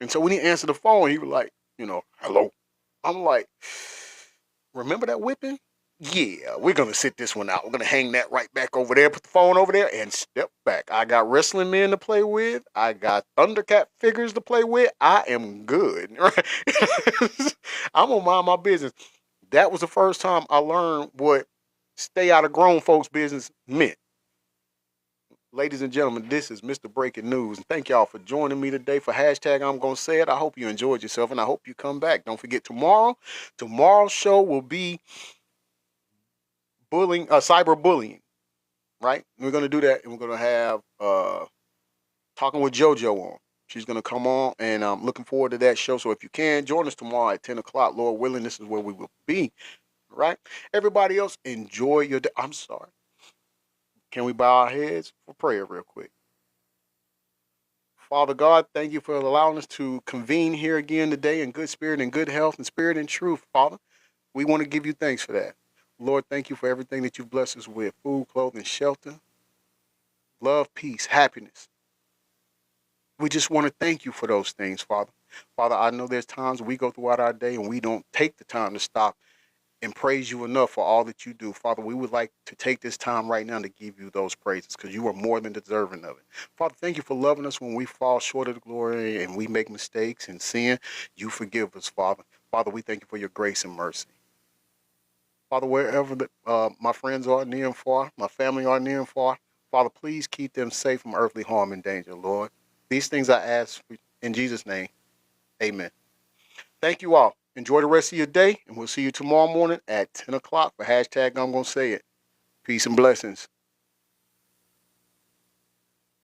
And so when he answered the phone, he was like, hello. I'm like, remember that whipping? Yeah, we're gonna sit this one out. We're gonna hang that right back over there, put the phone over there, and step back. I got wrestling men to play with. I got Thundercat figures to play with. I am good. Right? I'm gonna mind my business. That was the first time I learned what stay out of grown folks' business meant. Ladies and gentlemen, this is Mr. Breaking News. And thank y'all for joining me today for hashtag I'm Gonna Say It. I hope you enjoyed yourself and I hope you come back. Don't forget tomorrow's show will be cyber bullying, right? We're gonna do that and we're gonna have talking with JoJo on. She's gonna come on and I'm looking forward to that show. So if you can join us tomorrow at 10 o'clock, Lord willing, this is where we will be. Right? Everybody else, enjoy your day. I'm sorry. Can we bow our heads for prayer real quick? Father God, thank you for allowing us to convene here again today in good spirit and good health and spirit and truth, Father. We want to give you thanks for that. Lord, thank you for everything that you've blessed us with: food, clothing, shelter, love, peace, happiness. We just want to thank you for those things, Father. Father, I know there's times we go throughout our day and we don't take the time to stop and praise you enough for all that you do. Father, we would like to take this time right now to give you those praises because you are more than deserving of it. Father, thank you for loving us when we fall short of the glory and we make mistakes and sin. You forgive us, Father. Father, we thank you for your grace and mercy. Father, wherever my friends are near and far, my family are near and far, Father, please keep them safe from earthly harm and danger, Lord. These things I ask in Jesus' name. Amen. Thank you all. Enjoy the rest of your day, and we'll see you tomorrow morning at 10 o'clock for hashtag I'm Gonna Say It. Peace and blessings.